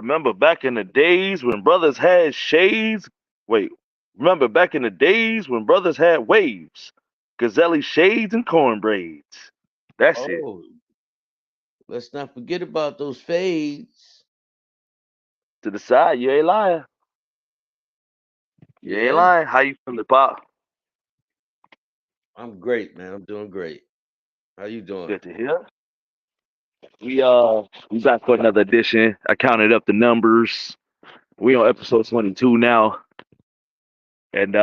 remember back in the days when brothers had shades? Wait, remember back in the days when brothers had waves, gazelle shades, and corn braids. That's it. Oh, let's not forget about those fades. To the side, you ain't lying. You ain't Yeah, lying. How you feeling, Pop? I'm great, man. I'm doing great. How you doing? Good to hear. We back for another edition. I counted up the numbers. We on episode 22 now, and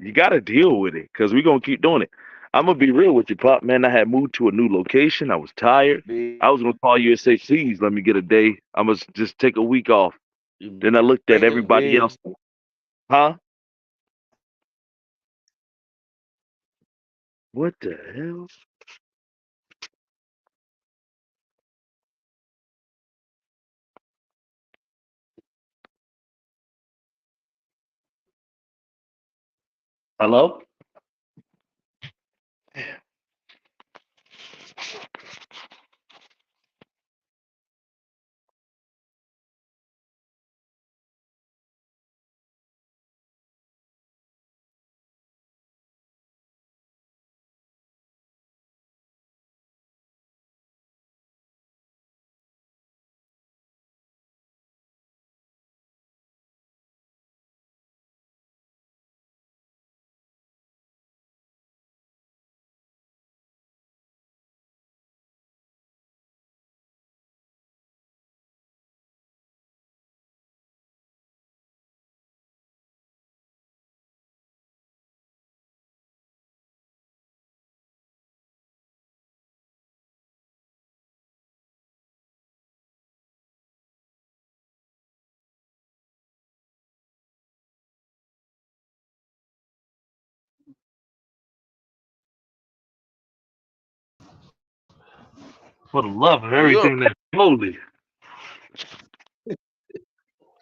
you gotta deal with it because we gonna keep doing it. I'm gonna be real with you, Pop. Man, I had moved to a new location. I was tired. Be I was gonna call you and say, please let me get a day. I must just take a week off. you Then I looked at bring them everybody big. else. Huh? What the hell? Hello? For the love of You everything that's holy.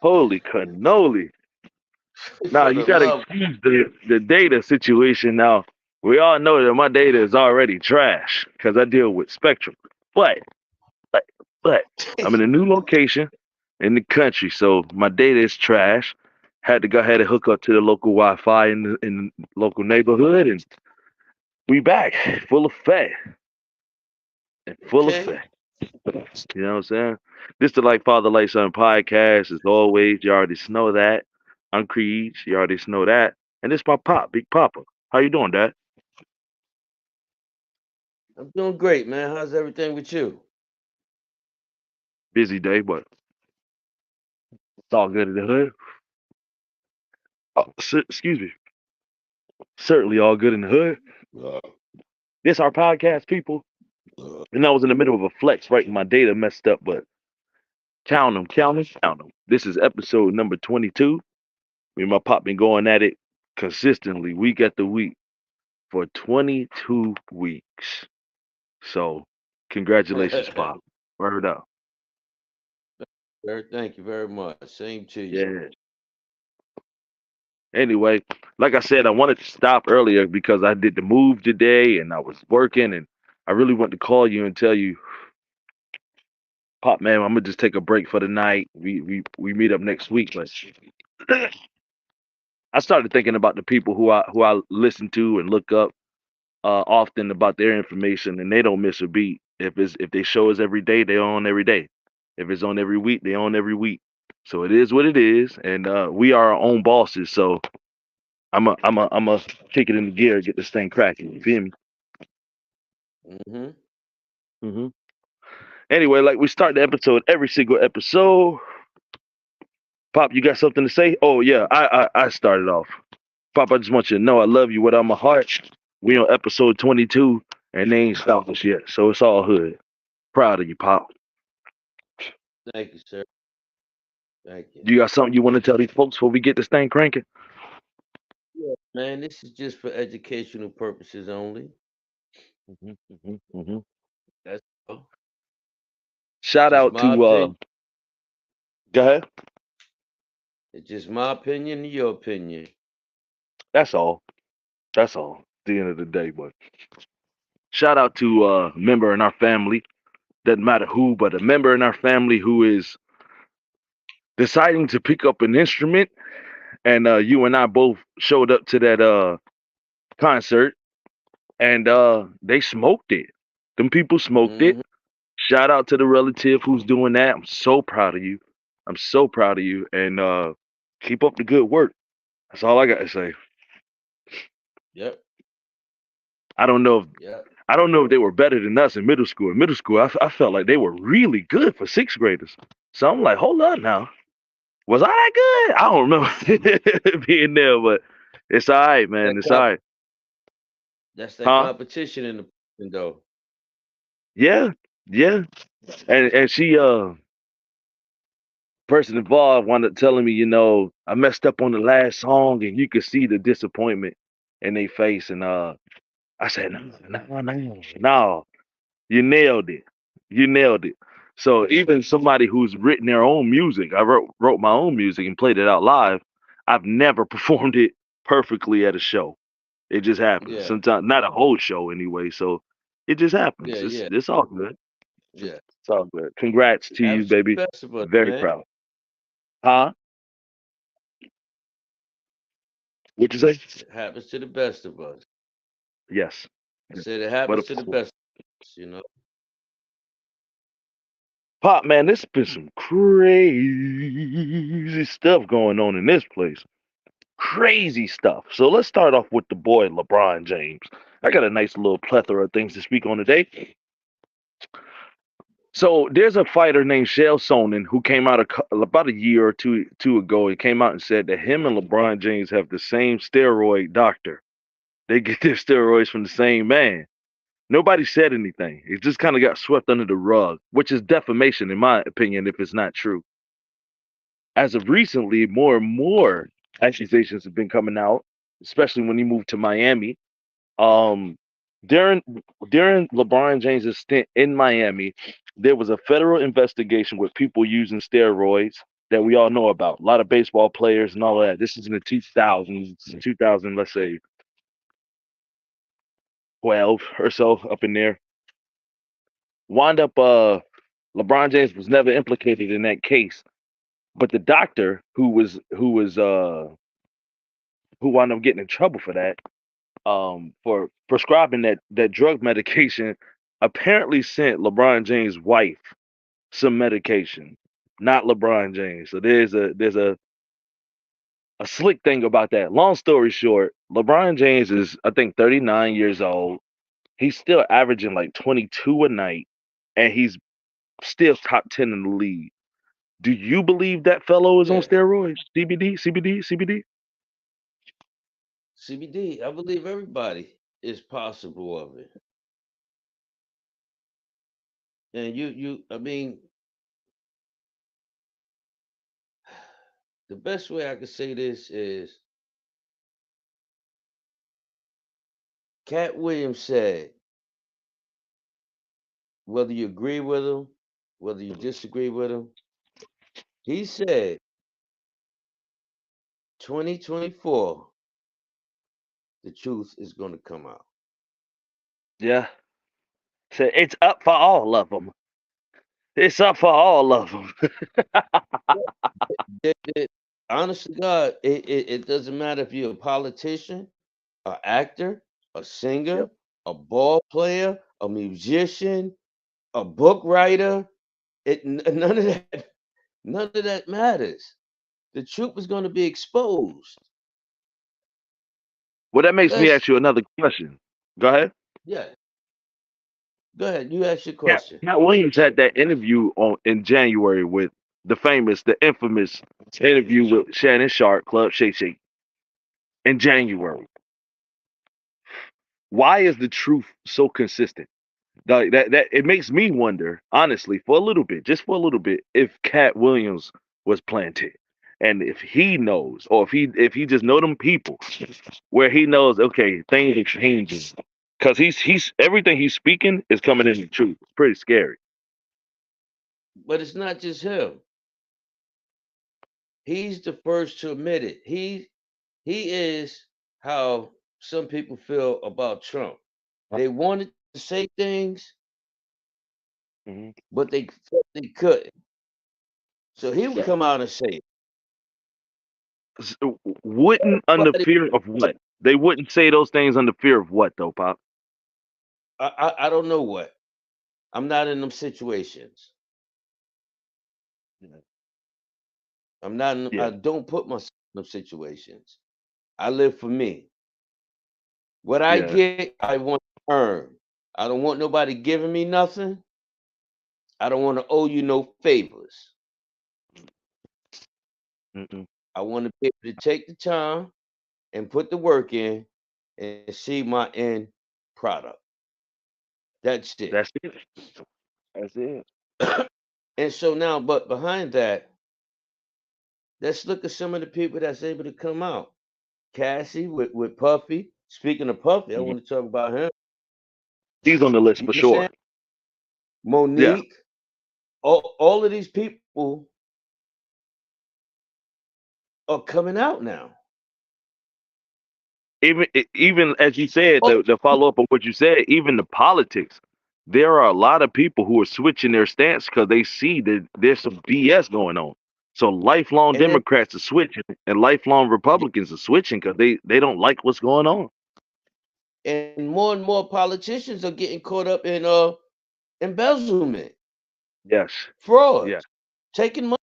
Holy cannoli. Now for you the gotta love. excuse the data situation. Now we all know that my data is already trash because I deal with Spectrum. But but but I'm in a new location in the country, so my data is trash. Had to go ahead and hook up to the local Wi-Fi in the local neighborhood, and we back full effect and full Okay. effect. You know what I'm saying? This the Like Father Like Son podcast. As always, you already know that. I'm Creed. You already know that. And this my pop, Big Papa. How you doing, Dad? I'm doing great, man. How's everything with you? Busy day, but it's all good in the hood. Oh, excuse me. Certainly all good in the hood. Uh, This our podcast, people. And I was in the middle of a flex, right? My data messed up, but count them, count them, count them. This is episode number 22. Me and my pop been going at it consistently, week after week, for 22 weeks. So, congratulations, Pop. Word up. Thank you very much. Same to you. Yeah. Anyway, like I said, I wanted to stop earlier because I did the move today and I was working and I really wanted to call you and tell you, Pop, man, I'm gonna just take a break for the night. We meet up next week. But I started thinking about the people who I listen to and look up often about their information, and they don't miss a beat. If they show us every day, they on every day. If it's on every week, they on every week. So it is what it is, and we are our own bosses. So I'm a kick it into gear, get this thing cracking. You feel me? Hmm. hmm Anyway, like we start the episode every single episode. Pop, you got something to say? Oh yeah, I started off. Pop, I just want you to know I love you with all my heart. We on episode 22, and they ain't stopped us yet, so it's all hood. Proud of you, Pop. Thank you, sir. Thank you. You got something you want to tell these folks before we get this thing cranking? Yeah, man, this is just for educational purposes only. Hmm. That's all. Shout Just out my to opinion. go ahead. It's just my opinion and your opinion. That's all. That's all. At the end of the day, but shout out to a member in our family. Doesn't matter who, but a member in our family who is deciding to pick up an instrument, and you and I both showed up to that concert, and they smoked it. Them people smoked it. Hmm. Shout out to the relative who's doing that. I'm so proud of you. I'm so proud of you, and keep up the good work. That's all I got to say. Yep. I don't know if Yep. I don't know if they were better than us in middle school. In middle school, I felt like they were really good for sixth graders. So I'm like, hold on now, was I that good? I don't remember being there, but it's all right, man. That It's all comp- right, that's that huh? competition in the though. Yeah, yeah. And she person involved wound up telling me, I messed up on the last song, and you could see the disappointment in their face. And I said, no, no, no, no, you nailed it. You nailed it. So even somebody who's written their own music, I wrote my own music and played it out live. I've never performed it perfectly at a show. It just happens. Yeah. Sometimes not a whole show anyway. So it just happens. Yeah. Yeah. It's all good. Yeah. It's all good. Congrats to you, Happens to baby. the best of us, Very man. proud. Huh? What'd you say? It happens to the best of us. Yes. I said it But happens of to the course, best of us. Pop, man, there's been some crazy stuff going on in this place. Crazy stuff. So let's start off with the boy LeBron James. I got a nice little plethora of things to speak on today. So there's a fighter named Chael Sonnen who came out about a year or two ago. He came out and said that him and LeBron James have the same steroid doctor. They get their steroids from the same man. Nobody said anything. It just kind of got swept under the rug, which is defamation, in my opinion, if it's not true. As of recently, more and more accusations have been coming out, especially when he moved to Miami. Um, during during LeBron James' stint in Miami, there was a federal investigation with people using steroids that we all know about. A lot of baseball players and all of that. This is in the 2000s, 2000, let's say 12 or so, up in there. Wound up, LeBron James was never implicated in that case, but the doctor who wound up getting in trouble for that, for prescribing that drug medication, apparently sent LeBron James' wife some medication, not LeBron James. So there's a slick thing about that. Long story short, LeBron James is, I think, 39 years old. He's still averaging like 22 a night, and he's still top 10 in the league. Do you believe that fellow is on Yeah. steroids? CBD, CBD, CBD? CBD. I believe everybody is possible of it. And I mean, the best way I could say this is Cat Williams said, whether you agree with him, whether you disagree with him, he said 2024, the truth is going to come out. Yeah. So it's up for all of them. It's up for all of them. Honest to God, it doesn't matter if you're a politician, an actor, a Yep. singer, a ball player, a musician, a book writer. None of that, none of that matters. The truth is going to be exposed. Well, that makes me Let's ask you another question. Go ahead. Yeah. Go ahead. You ask your Cat, question. Cat Williams had that interview on in January with the infamous interview with Shannon Sharp, Club Shay Shay, in January. Why is the truth so consistent? Like that it makes me wonder, honestly, for a little bit, just for a little bit, if Cat Williams was planted. And if he knows, or if he just know them people where he knows, okay, things are changing. Cause he's everything he's speaking is coming in the truth. It's pretty scary. But it's not just him. He's the first to admit it. He is how some people feel about Trump. They wanted to say things, Mhm. but they felt they couldn't. So he would come out and say, S- Wouldn't under everybody, fear of what? They wouldn't say those things under fear of what though, Pop? I don't know what. I'm not in them situations. Yeah. I'm not. Yeah. I don't put myself in them situations. I live for me. What I Yeah. get, I want to earn. I don't want nobody giving me nothing. I don't want to owe you no favors. Mm-mm. I want to be able to take the time and put the work in and see my end product. That's it. That's it. That's it. And so now, but behind that, let's look at some of the people that's able to come out. Cassie with Puffy. Speaking of Puffy, I Mhm. want to talk about him. He's on the list You for understand? sure. Yeah. Monique. All of these people are coming out now. Even as you said, Oh, the follow up on what you said, even the politics, there are a lot of people who are switching their stance because they see that there's some BS going on. So lifelong and then Democrats are switching, and lifelong Republicans are switching because they don't like what's going on. and more politicians are getting caught up in embezzlement, Yes. fraud, Yeah. taking money.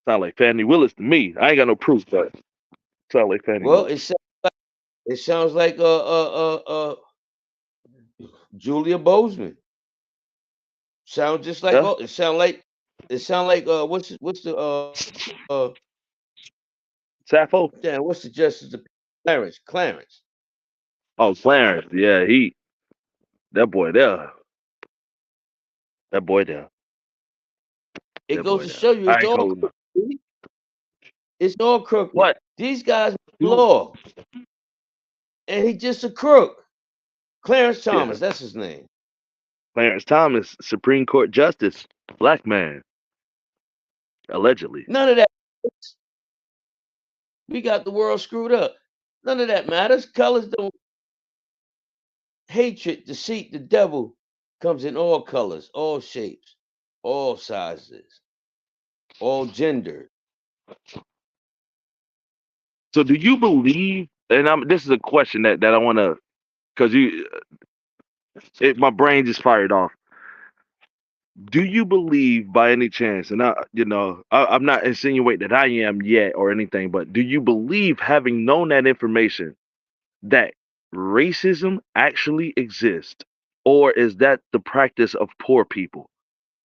Sound like Fannie Willis to me. I ain't got no proof, but sound like Fannie Well, Willis. it sounds like Julia Bozeman. Sounds just like Yeah. oh, it sound like what's the Sappho. damn what's the justice of Clarence. Oh, Clarence. Yeah, that boy there. That boy there. It That goes boy to there. show you I it's ain't all gonna. crooked. It's all crooked. What? These guys Dude. law, and he just a crook. Clarence Yeah. Thomas, that's his name. Clarence Thomas, Supreme Court Justice, black man, allegedly. None of that. We got the world screwed up. None of that matters. Colors don't. Hatred, deceit, the devil comes in all colors, all shapes, all sizes, all genders. So, do you believe? And this is a question that I want to, because my brain just fired off. Do you believe, by any chance, and I'm not insinuating that I am yet or anything, but do you believe, having known that information, that racism actually exists, or is that the practice of poor people,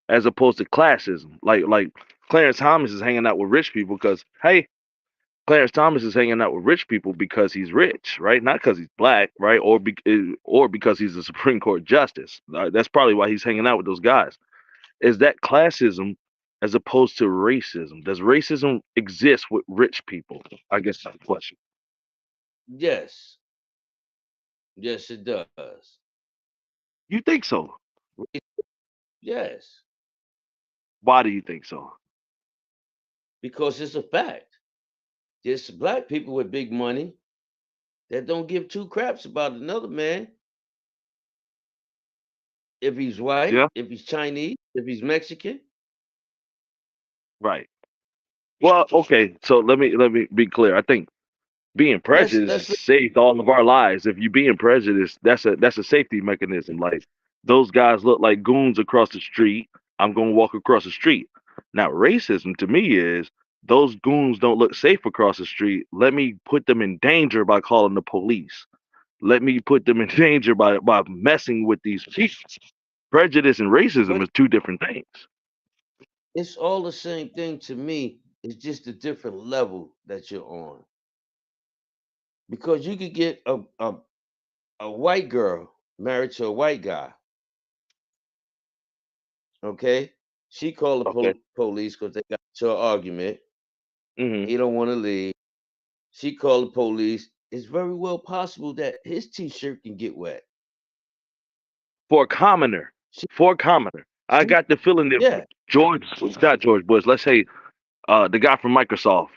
as opposed to classism? Like Clarence Thomas is hanging out with rich people because, hey, Clarence Thomas is hanging out with rich people because he's rich, right? Not because he's black, right? Or because he's a Supreme Court justice. That's probably why he's hanging out with those guys. Is that classism as opposed to racism? Does racism exist with rich people? I guess that's the question. Yes, yes, it does. You think so? Yes, Why do you think so? because it's a fact. There's black people with big money that don't give two craps about another man. If he's white, Yeah, if he's Chinese, if he's Mexican. right. Well, okay. So let me be clear. I think being prejudiced Let's saved all of our lives. If you being prejudiced, that's a safety mechanism. Like, those guys look like goons across the street, I'm gonna walk across the street. Now, racism to me is those goons don't look safe across the street. Let me put them in danger by calling the police. Let me put them in danger by messing with these people. Prejudice and racism but is two different things. it's all the same thing to me. It's just a different level that you're on. Because you could get a white girl married to a white guy, okay? She called the Okay. police because they got into an argument. Hmm. He don't want to leave. She called the police. It's very well possible that his t-shirt can get wet. For a commoner, She, for a commoner, I she got the feeling that yeah, George, not George Bush, let's say the guy from Microsoft,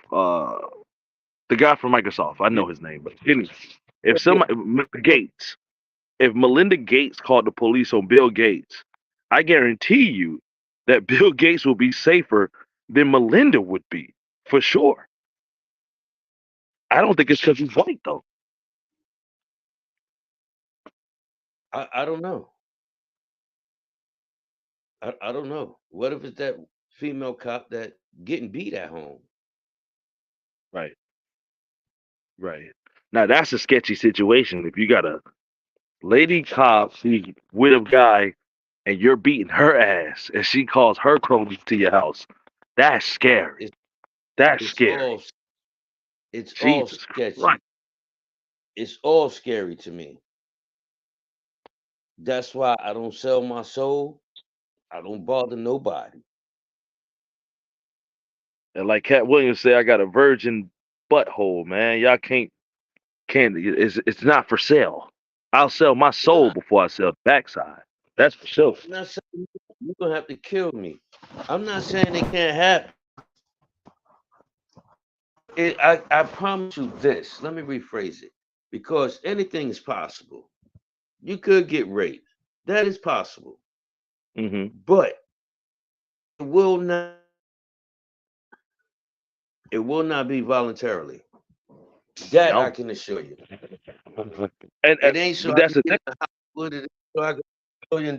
the guy from Microsoft, I yeah, know his name, but anyway, if yeah, somebody, Gates, if Melinda Gates called the police on Bill Gates, I guarantee you. that Bill Gates will be safer than Melinda would be, for sure. I don't think it's because he's white though. I don't know. I don't know. What if it's that female cop that getting beat at home? Right, right. Now that's a sketchy situation. If you got a lady cop who's with a guy and you're beating her ass and she calls her cronies to your house, that's scary. It's That's it's scary. all it's all Jesus sketchy. Christ. It's all scary to me. That's why I don't sell my soul. I don't bother nobody. And like Cat Williams said, I got a virgin butthole, man. Y'all can't it's not for sale. I'll sell my soul Nah, before I sell the backside. That's for sure. I'm not saying you're gonna have to kill me. I'm not saying it can't happen. I promise you this. Let me rephrase it. Because anything is possible. You could get raped. That is possible. Hmm. But it will not it will not be voluntarily. That I No. can assure you. And It ain't so but I that's can the get thing. in the Hollywood. It ain't so I can $1 billion.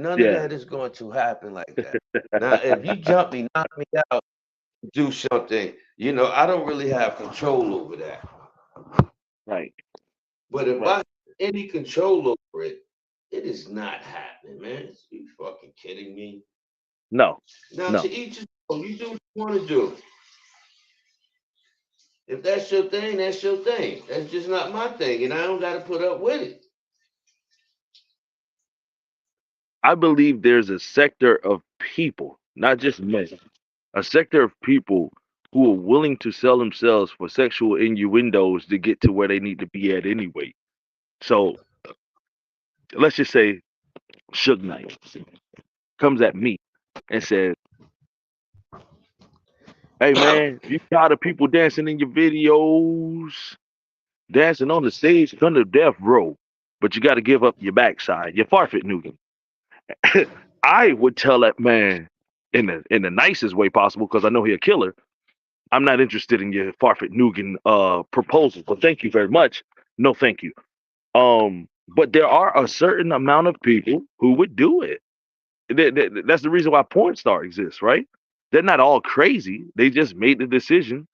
None of Yeah. that is going to happen like that. Now, if you jump me, knock me out, do something, I don't really have control over that. Right. But if I Right. have any control over it, it is not happening, man. You fucking kidding me? No. Now, to No. each his own. You do what you want to do. If that's your thing, that's your thing. That's just not my thing, and I don't got to put up with it. I believe there's a sector of people, not just men, a sector of people who are willing to sell themselves for sexual innuendos to get to where they need to be at anyway. So let's just say Suge Knight comes at me and says, "Hey man, you tired of people dancing in your videos, dancing on the stage, come to death row, but you got to give up your backside, your farfet Newton." I would tell that man in the nicest way possible because I know he'll kill her. I'm not interested in your Farfet Nugan proposal, but thank you very much. No, thank you. But there are a certain amount of people who would do it. That's the reason why porn star exists, right? They're not all crazy. They just made the decision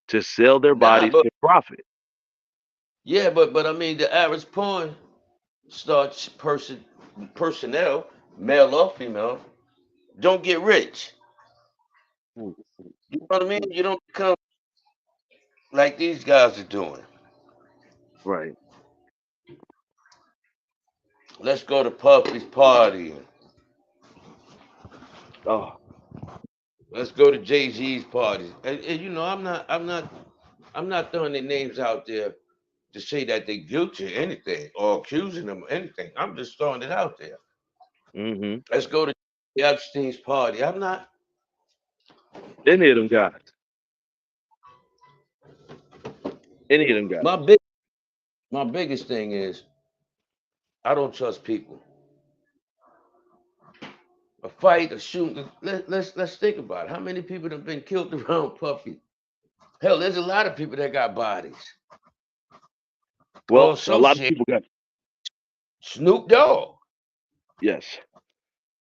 to sell their Nah, bodies but for profit. yeah, but I mean, the average porn starts personnel, male or female, don't get rich. Mm, You know what I mean? You don't become like these guys are doing. right. Let's go to Puffy's party. Oh, Let's go to Jay Z's parties. And I'm not throwing their names out there to say that they guilty of anything or accusing them of anything. I'm just throwing it out there. mm-hmm. Let's go to Epstein's party. I'm not. Any of them guys. Any of them guys. My big my biggest thing is I don't trust people. A fight, a shooting. Let's think about it. How many people have been killed around Puffy? Hell, there's a lot of people that got bodies or Well, a lot of associated. people got Snoop Dogg. yes,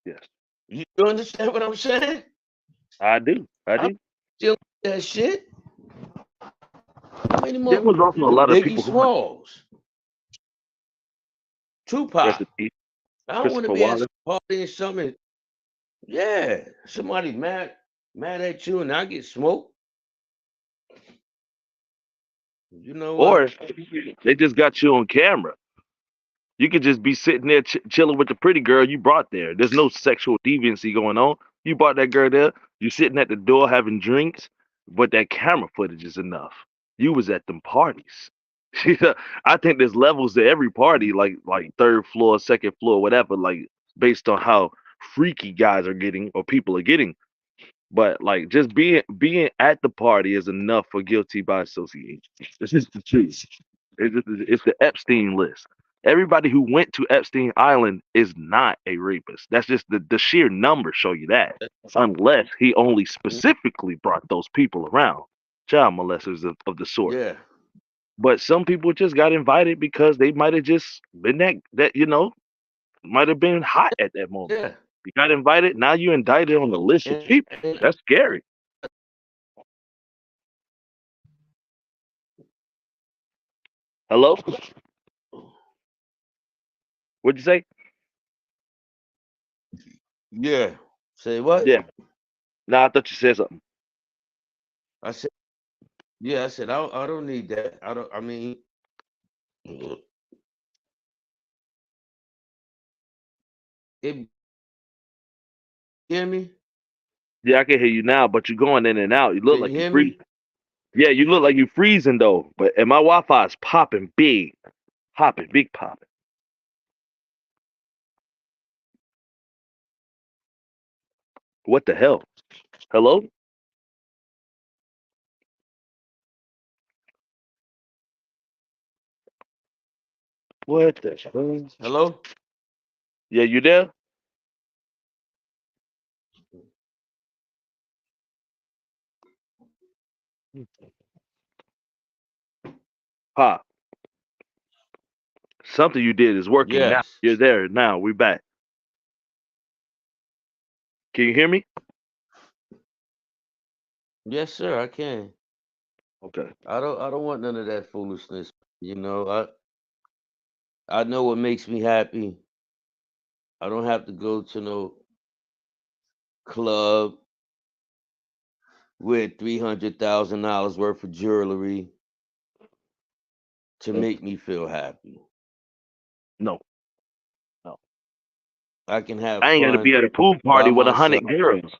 yes. You understand what I'm saying? I do. I I'm do. still that shit. How many There more was also a lot of Biggie people who went Smalls, rest Tupac? in peace, I don't want to Christopher be at Wallace. some party and something. Yeah, somebody mad at you and I get smoked. You know what? Or they just got you on camera. You could just be sitting there chilling with the pretty girl you brought there. There's no sexual deviancy going on. You brought that girl there. You sitting at the door having drinks, but that camera footage is enough. You was at them parties. I think there's levels to every party, like third floor, second floor, whatever, like based on how freaky guys are getting or people are getting. But like just being at the party is enough for guilty by association. This is the truth. It's the Epstein list. Everybody who went to Epstein Island is not a rapist. That's just the sheer numbers show you that. Unless he only specifically brought those people around, child molesters of the sort. Yeah, But some people just got invited because they might have just been that might have been hot at that moment. yeah. You got invited, now you indicted on the list of people. And That's scary. Hello? What'd you say? yeah. Say what? Yeah. Nah, I thought you said something. I said, yeah. I said, I don't need that. I don't. I mean, it. Hear me? Yeah, I can hear you now, but you're going in and out. You look Can you like you hear freeze. me? Yeah, you look like you freezing though. And my Wi-Fi is popping big, popping, big popping. What the hell? Hello? What the hell? Hello? Yeah, you there? Pop. Something you did is working now. Yes. You're there now. We back. Can you hear me? Yes, sir. I can. Okay. I don't want none of that foolishness. I know what makes me happy. I don't have to go to no club with $300,000 worth of jewelry to make me feel happy. No, no. I can have I ain't gotta be fun at a pool by party with a myself. hundred girls.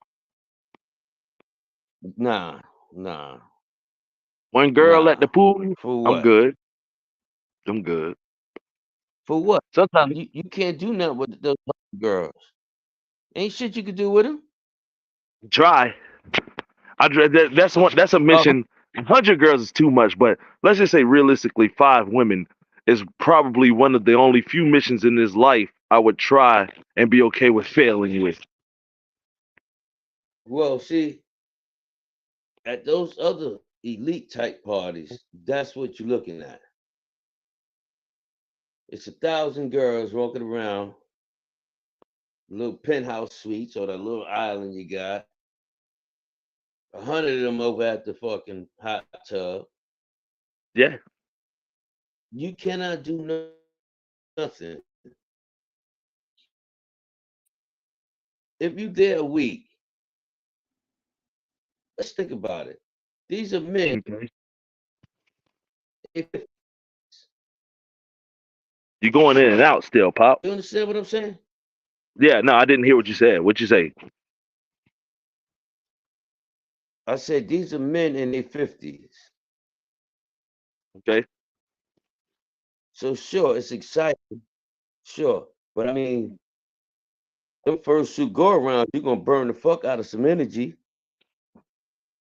Nah, nah, One girl at the nah. pool, For I'm what? good. I'm good. For what? Sometimes You can't do nothing with those girls. Ain't shit you could do with them. try. That's one. That's a Uh, mission. 100 girls is too much, but let's just say realistically, 5 women is probably one of the only few missions in this life I would try and be okay with failing with. well, see, at those other elite type parties, that's what you're looking at. It's 1,000 girls walking around, little penthouse suites or that little island you got. 100 of them over at the fucking hot tub. Yeah. You cannot do nothing. If you there a week, let's think about it. These are men. Okay. If You're going in and out still, Pop. you understand what I'm saying? Yeah, no, I didn't hear what you said. What you say? I said these are men in their 50s. Okay. So sure, it's exciting, sure. But I mean, them first two go around, you're gonna burn the fuck out of some energy.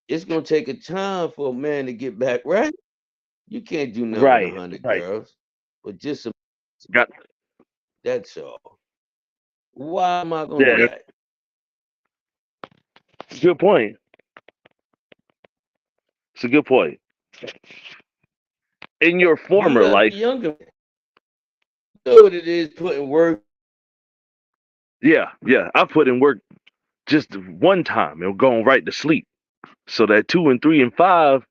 It's gonna take a time for a man to get back right. You can't do nothing with a Right. hundred Right. girls, but just some, Got. that's all. Why am I gonna do Yeah. that? Good point. It's a good point. In your You former got life, younger. You know what it is putting work. yeah, I put in work just one time and going right to sleep. So that 2 and 3 and 5,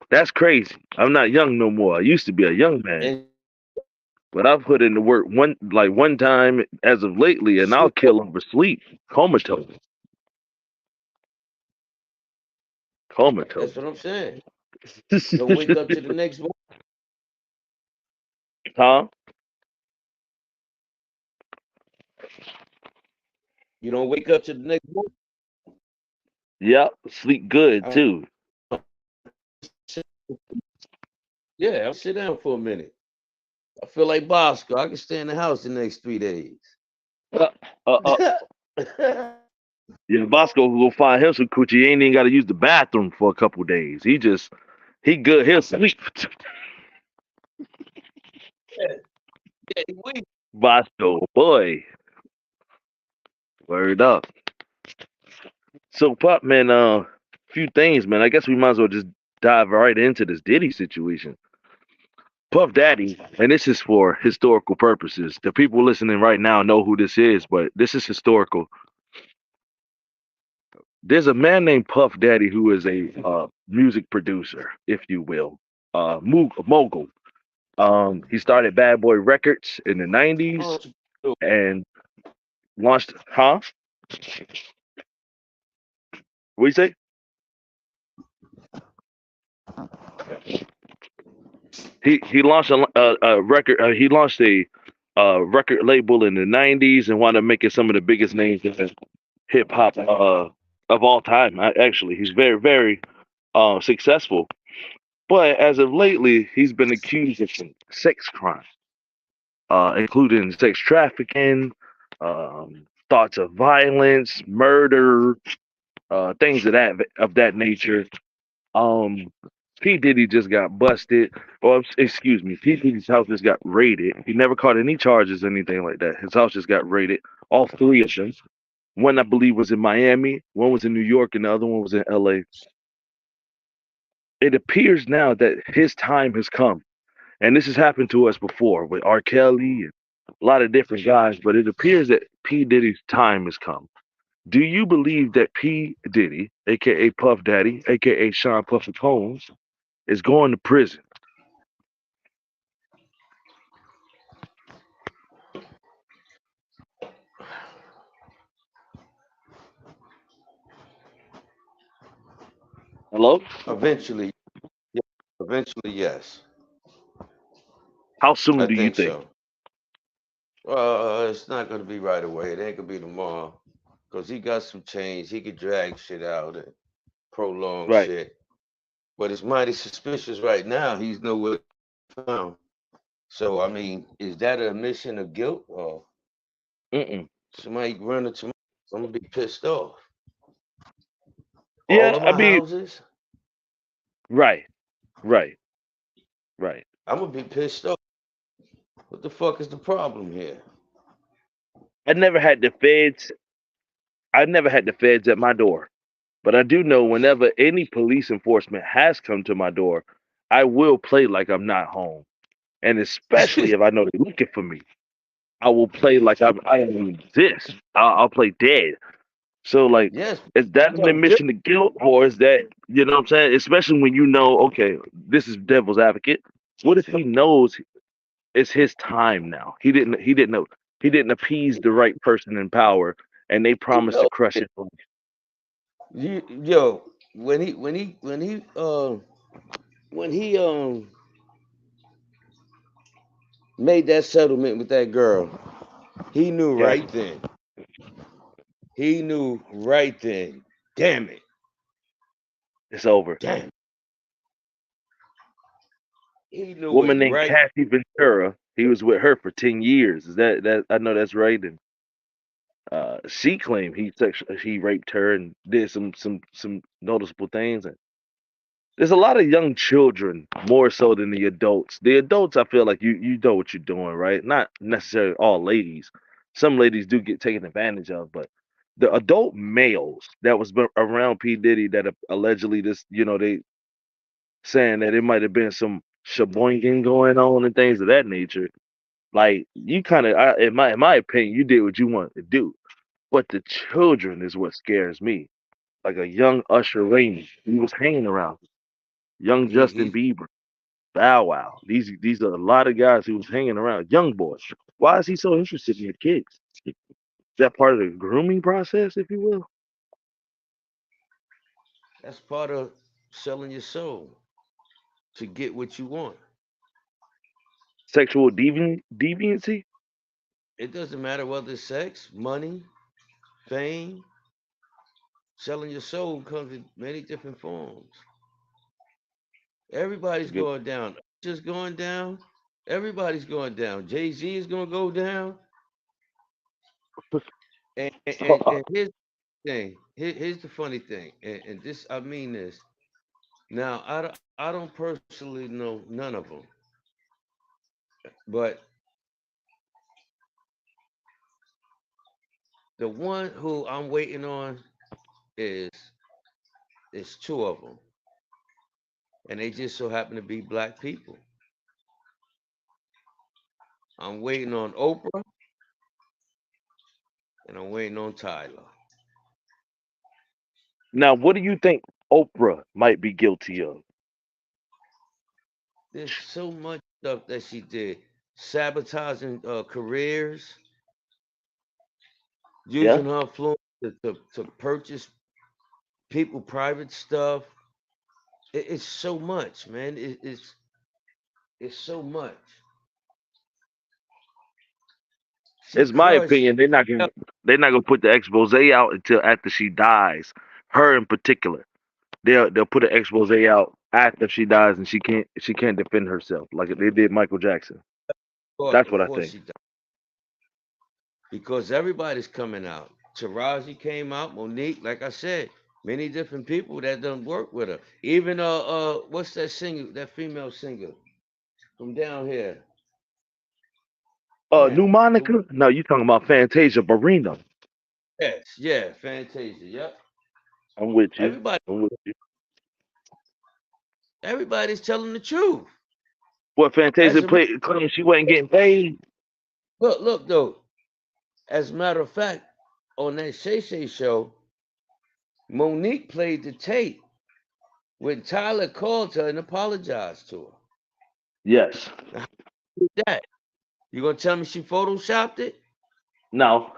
that's crazy. I'm not young no more. I used to be a young man, And but I've put in the work one time as of lately, and I'll sure, kill over sleep, comatose, that's comatose. what I'm saying. Don't wake up to the next one. Huh? You don't wake up to the next one. Yep. Sleep good I, too. yeah, I'll sit down for a minute. I feel like Bosco. I can stay in the house the next 3 days. Uh, uh, yeah, Bosco will go find him some coochie. He ain't even got to use the bathroom for a couple days. He good. He'll sleep. Yeah, he weak. Bosco boy, word up. So Pop man, few things, man. I guess we might as well just dive right into this Diddy situation. Puff Daddy, and this is for historical purposes. The people listening right now know who this is, but this is historical. There's a man named Puff Daddy who is a music producer, if you will, mogul. He started Bad Boy Records in the Oh, '90s and launched. Huh? What you say? He launched a record. He launched a record label in the '90s and wound up making some of the biggest names in hip hop of all time. Actually, he's very successful. But as of lately, he's been accused of some sex crimes, including sex trafficking, thoughts of violence, murder, things of that nature. Um, P Diddy just got busted, or excuse me, P Diddy's house just got raided. He never caught any charges, or anything like that. His house just got raided. All three of them. One I believe was in Miami, one was in New York, and the other one was in LA. It appears now that his time has come. And this has happened to us before with R. Kelly and a lot of different guys, but it appears that P. Diddy's time has come. Do you believe that P. Diddy, aka Puff Daddy, aka Sean Puffy Combs, is going to prison? Hello? eventually, yeah, eventually, yes. How soon I do you think think? so. It's not gonna be right away. It ain't gonna be tomorrow, cause he got some change. He could drag shit out and prolong Right. shit. But it's mighty suspicious right now. He's nowhere to be found. So I mean, is that a admission of guilt or Mm-mm. somebody running to my? I'm gonna be pissed off. All Yeah, of I my mean, houses, right, right, right. I'm gonna be pissed off. What the fuck is the problem here? I never had the feds. I never had the feds at my door. But I do know whenever any police enforcement has come to my door, I will play like I'm not home. And especially if I know they're looking for me, I will play like I don't exist. I'll play dead. So like, Yes, is that an yo, just, admission to guilt, or is that you know what I'm saying? Especially when you know, okay, this is devil's advocate. What if he knows it's his time now? He didn't know. He didn't appease the right person in power, and they he promised to knows crush it. it. Yo, when he made that settlement with that girl, he knew Yes, right then. He knew right then. Damn it. it's over. Damn. He knew it Woman named right. Kathy Ventura. He was with her for 10 years. Is that I know that's right? And she claimed he raped her and did some noticeable things. And there's a lot of young children more so than the adults. The adults, I feel like you know what you're doing, right? Not necessarily all ladies. Some ladies do get taken advantage of, but the adult males that was around P Diddy that allegedly this they saying that it might have been some shaboinging going on and things of that nature. Like you kind of, in my opinion, you did what you wanted to do. But the children is what scares me. Like a young Usher Raymond, he was hanging around. Young Justin He's Bieber, Bow Wow. These are a lot of guys who was hanging around. Young boys. Why is he so interested in the kids? Is that part of the grooming process, if you will? that's part of selling your soul to get what you want. Sexual deviancy? It doesn't matter whether it's sex, money, fame. Selling your soul comes in many different forms. Everybody's Good. going down. Just going down. Everybody's going down. Jay Z is going to go down. And here's the thing. Here's the funny thing. And this, I mean this. Now, I don't personally know none of them, but The one who I'm waiting on is two of them, and they just so happen to be black people. I'm waiting on Oprah and I'm waiting on Tyler. Now, what do you think Oprah might be guilty of? There's so much stuff that she did, sabotaging careers, Yeah, using her influence to purchase people private stuff. It's so much, man. It's so much. See, it's my crush. opinion. They're not gonna put the expose out until after she dies. Her in particular, they'll put an expose out after she dies, and she can't defend herself like they did Michael Jackson. That's Of what I course think. she does, because everybody's coming out. Taraji came out. Monique, like I said, many different people that done work with her. Even what's that singer? That female singer from down here. New Damn. Monica? No, you talking about Fantasia Barrino. Yes, yeah, Fantasia. Yep. I'm with you. Everybody, I'm with you. everybody's telling the truth. What As Fantasia a ma- played claimed she wasn't getting paid? look though. As a matter of fact, on that Shay Shay show, Monique played the tape when Tyler called her and apologized to her. Yes. Now, how did that? You gonna tell me she photoshopped it? No.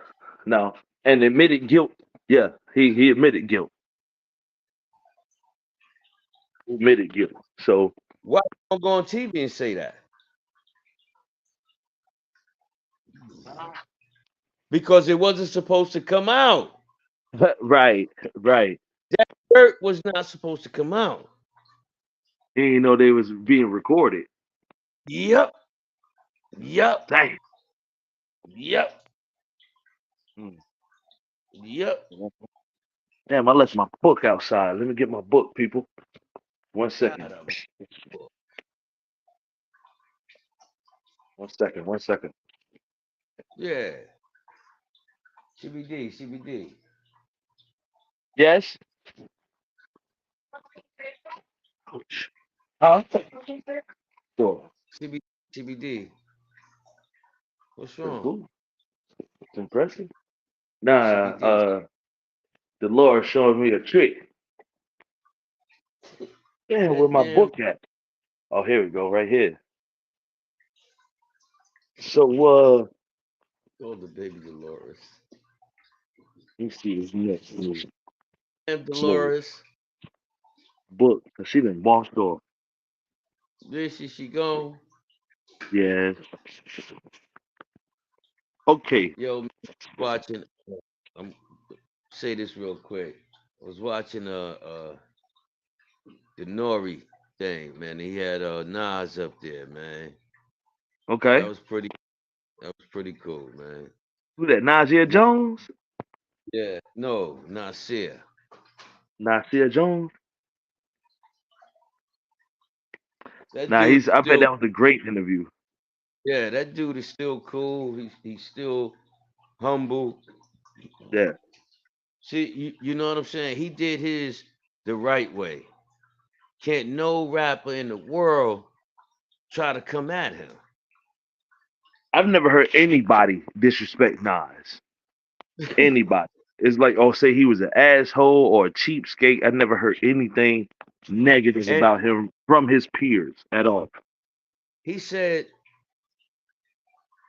No. And admitted guilt. Yeah, he admitted guilt. Admitted guilt. So Why you don't go on TV and say that? Because it wasn't supposed to come out. right, right. That dirt was not supposed to come out. He didn't know they was being recorded. Yep, yep, Dang. yep, Mm. yep. Damn, I left my book outside. Let me get my book, people. One second. Got a book. One second. One second. Yeah. CBD, CBD, Yes. Ouch. Huh? Sure. CBD, CBD. What's Pretty wrong? cool. It's impressive. Nah, CBD. the Lord showed me a trick. Yeah, where That my damn book at? Oh, here we go, right here. So, called the baby Dolores. let me see this next Damn little Dolores. book. 'Cause she done walked off. There she go. Yes. Okay. Yo, watching. I'm say this real quick. I was watching the Nori thing, man. He had Nas up there, man. That Okay. was pretty. That was pretty cool, man. Who that? Nazia Nah, Jones? yeah, no, Nasir. Nasir Jones? That Nah, dude I bet still, that was a great interview. yeah, that dude is still cool. He's still humble. Yeah. See, you know what I'm saying? He did his the right way. Can't no rapper in the world try to come at him. I've never heard anybody disrespect Nas. Anybody. It's like, oh, say he was an asshole or a cheapskate. I never heard anything negative And about him from his peers at all. he said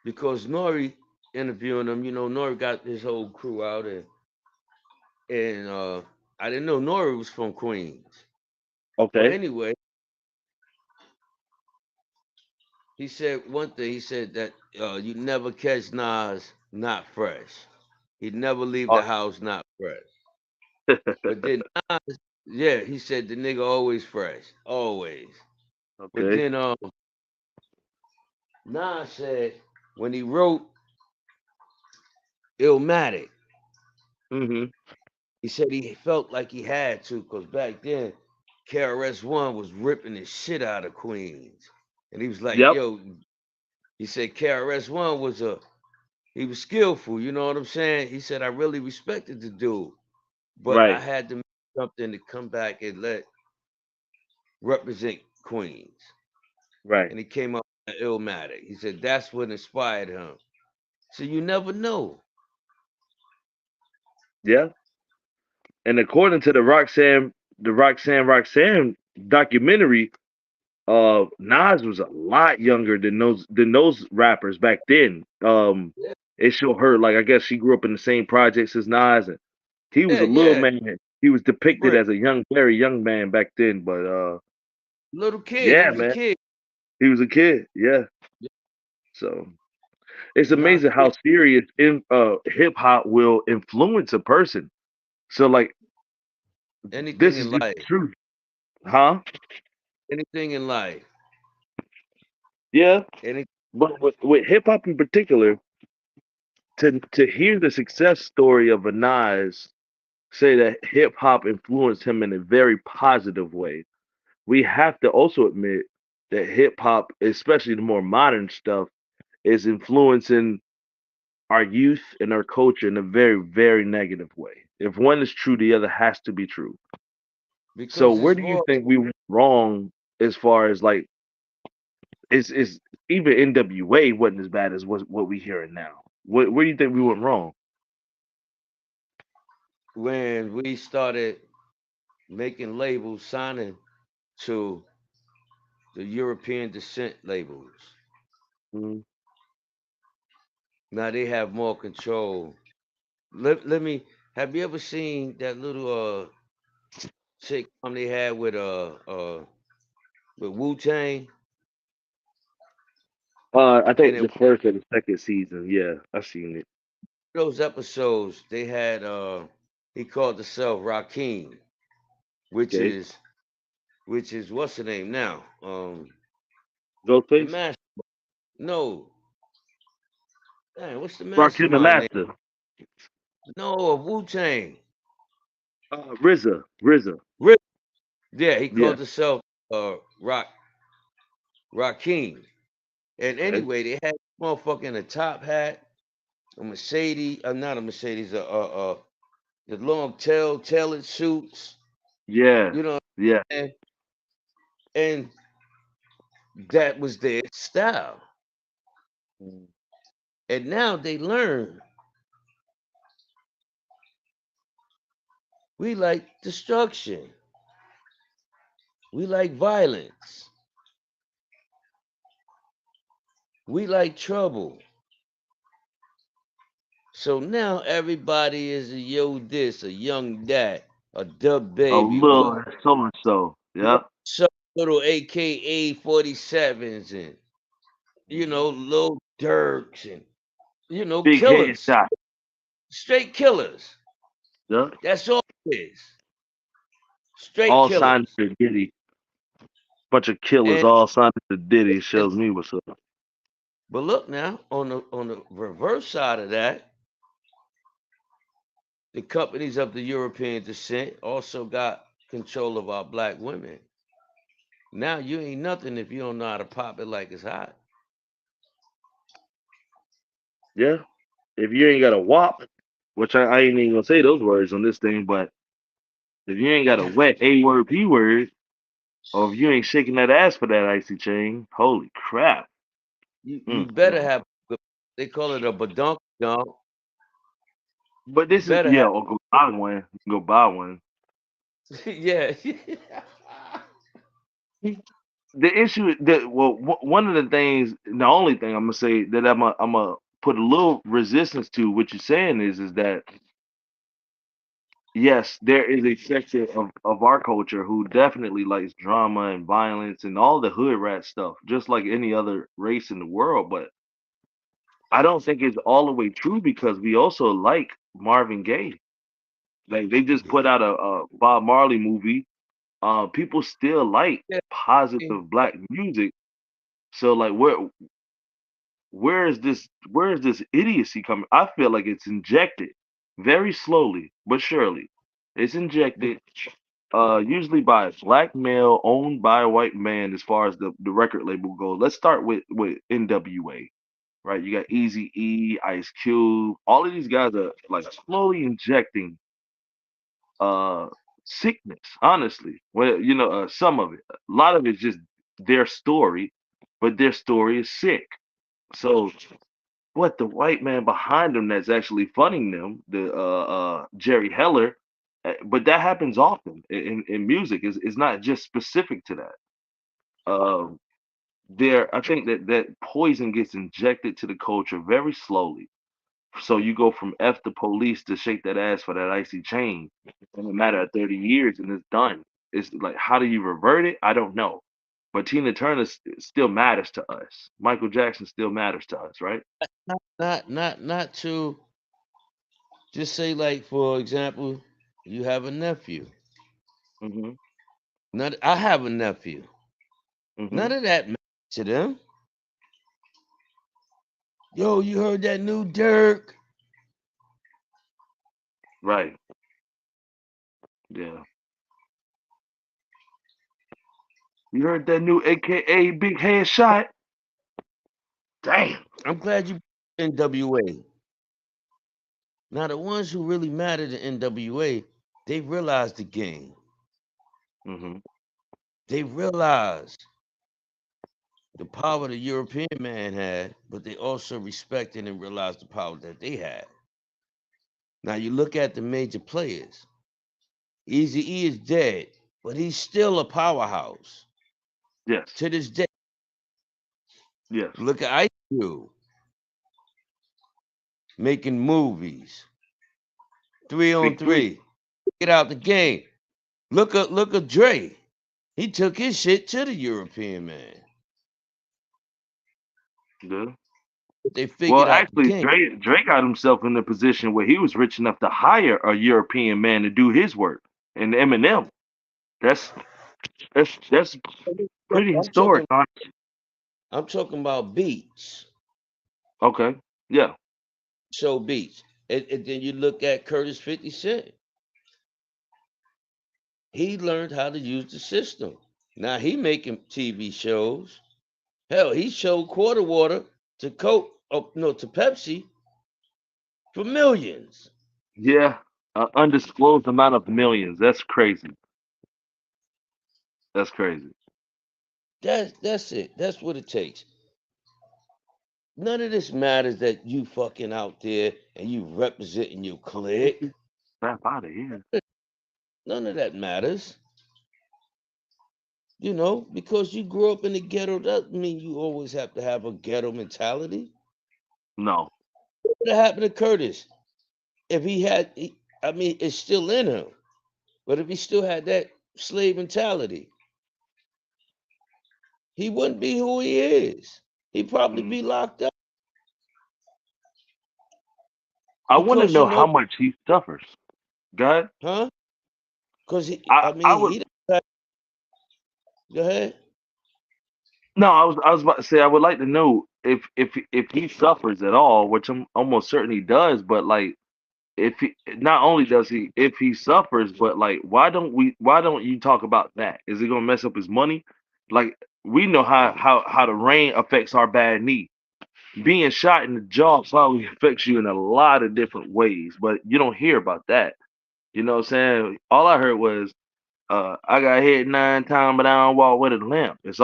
because Nori interviewing him, Nori got his whole crew out and I didn't know Nori was from Queens. But Okay. anyway, he said one thing. He said that you never catch Nas not fresh. He'd never leave Oh, the house not fresh. But then Nas, yeah, he said the nigga always fresh, always. But okay. then Nas said when he wrote Illmatic, Hmm. he said he felt like he had to because back then KRS-One was ripping the shit out of Queens. And he was like, Yep. yo, he said KRS-One was a He was skillful, you know what I'm saying? He said I really respected the dude, but I Right, had to make something to come back and let represent Queens. right. And he came up with Illmatic. He said that's what inspired him. So you never know. Yeah. And according to the Roxanne documentary, Nas was a lot younger than those rappers back then. Yeah, It showed her like I guess she grew up in the same projects as Nas, and he was yeah, a little yeah. man. He was depicted Brick. as a very young man back then. But Little kid. He yeah, was a man, kid. he was a kid. Yeah, so it's Nas amazing how serious hip hop will influence a person. So like anything this is in just the life. truth, huh? Anything in life. Yeah, Any but with hip hop in particular, to hear the success story of a Nas say that hip hop influenced him in a very positive way, we have to also admit that hip hop, especially the more modern stuff, is influencing our youth and our culture in a very, very negative way. If one is true, the other has to be true. So because where it's do you raw. think we went wrong as far as like is even NWA wasn't as bad as what we hearing now? Where do you think we went wrong? When we started making labels, signing to the European descent labels. Mhm. Now they have more control. Let me. Have you ever seen that little sitcom they had with Wu Tang? I And think in the first and the second season, yeah, I seen it. those episodes, they had he called himself Rakim, which Okay, is which is what's the name now? The Ghostface, master. No, dang, what's the Rakim the mastermind name? Master, No, of Wu Tang. RZA, Yeah, he yeah, called himself Rakim. And okay, anyway, they had this motherfucker in a top hat, a Mercedes, not a Mercedes, the long tailored suits, yeah, you know, yeah. and, and that was their style. Mm. And now they learn we like destruction, we like violence, we like trouble. So now everybody is a yo this, a young that, a dub A baby, little so and so, yeah. some little AKA 47s and Mhm. little Dirks and Big killers, headshot, straight killers. yeah. That's all it is, straight All signed killers. to Diddy. Bunch of killers And all signed to Diddy shows me what's up. but look now on the reverse side of that, the companies of the European descent also got control of our black women. Now you ain't nothing if you don't know how to pop it like it's hot. Yeah. If you ain't got a wop, which I ain't even gonna say those words on this thing, but if you ain't got a wet A word P word, or if you ain't shaking that ass for that icy chain, holy crap. You Mm, better mm. have. They call it a badunk dunk. But You this is better yeah, have. or go buy one. Go buy one. Yeah. The issue that well, one of the things, the only thing I'm gonna say that I'm gonna put a little resistance to what you're saying is that yes, there is a section of our culture who definitely likes drama and violence and all the hood rat stuff, just like any other race in the world. But I don't think it's all the way true because we also like Marvin Gaye. Like they just put out a Bob Marley movie. People still like Yeah. positive black music. So like where is this idiocy coming? I feel like it's injected very slowly but surely. It's injected usually by a black male owned by a white man as far as the record label goes. Let's start with NWA. right? You got Easy E, Ice Cube. All of these guys are like slowly injecting uh sickness. Honestly, well, some of it, a lot of it's just their story, but their story is sick. So what the white man behind them that's actually funding them, the Jerry Heller, but that happens often in music. Is not just specific to that. Um, I think that poison gets injected to the culture very slowly. So you go from F the police to shake that ass for that icy chain in a matter of 30 years and it's done. It's like, how do you revert it? I don't know. But Tina Turner still matters to us. Michael Jackson still matters to us, right? Not to just say, like, for example, you have a nephew. Hmm. Not I have a nephew. Hmm. None of that matters to them. Yo, you heard that new Dirk? Right. Yeah. You heard that new AKA Big Headshot? Damn. I'm glad you NWA. Now the ones who really matter to NWA, they realized the game. Hmm. They realized the power the European man had, but they also respected and realized the power that they had. Now you look at the major players. Easy E is dead, but he's still a powerhouse Yes. to this day. Yes. Look at Ice Cube making movies, three on Big three. three, get out the game. Look at Dre. He took his shit to the European man. Yeah. But they Well, figured out the actually, game. Drake got himself in a position where he was rich enough to hire a European man to do his work. And Eminem, that's that's pretty I'm historic, talking. huh? I'm talking about beats, Okay. Yeah. show beats, and then you look at Curtis 50 Cent. He learned how to use the system. Now he making TV shows. Hell, he showed quarter water to Coke, oh, no, to Pepsi for millions. Yeah. Undisclosed amount of millions. That's crazy. That's crazy. That's it. That's what it takes. None of this matters that you fucking out there and you representing your clique. Snap out of here. None of that matters. Because you grew up in the ghetto doesn't mean you always have to have a ghetto mentality. No. What happened to Curtis? If he had, I mean, it's still in him. But if he still had that slave mentality, he wouldn't be who he is. He'd probably Mm. be locked up I want to because know how much he suffers. God, huh? Because he, I I I mean, would he. Doesn't Go ahead. no, I was about to say I would like to know if he suffers at all, which I'm almost certain he does, but like if he not only does he if he suffers, but like why don't you talk about that? Is it gonna mess up his money? Like we know how the rain affects our bad knee. Being shot in the jaw probably affects you in a lot of different ways, but you don't hear about that. You know what I'm saying? All I heard was I got hit 9 times, but I don't walk with a limp. It's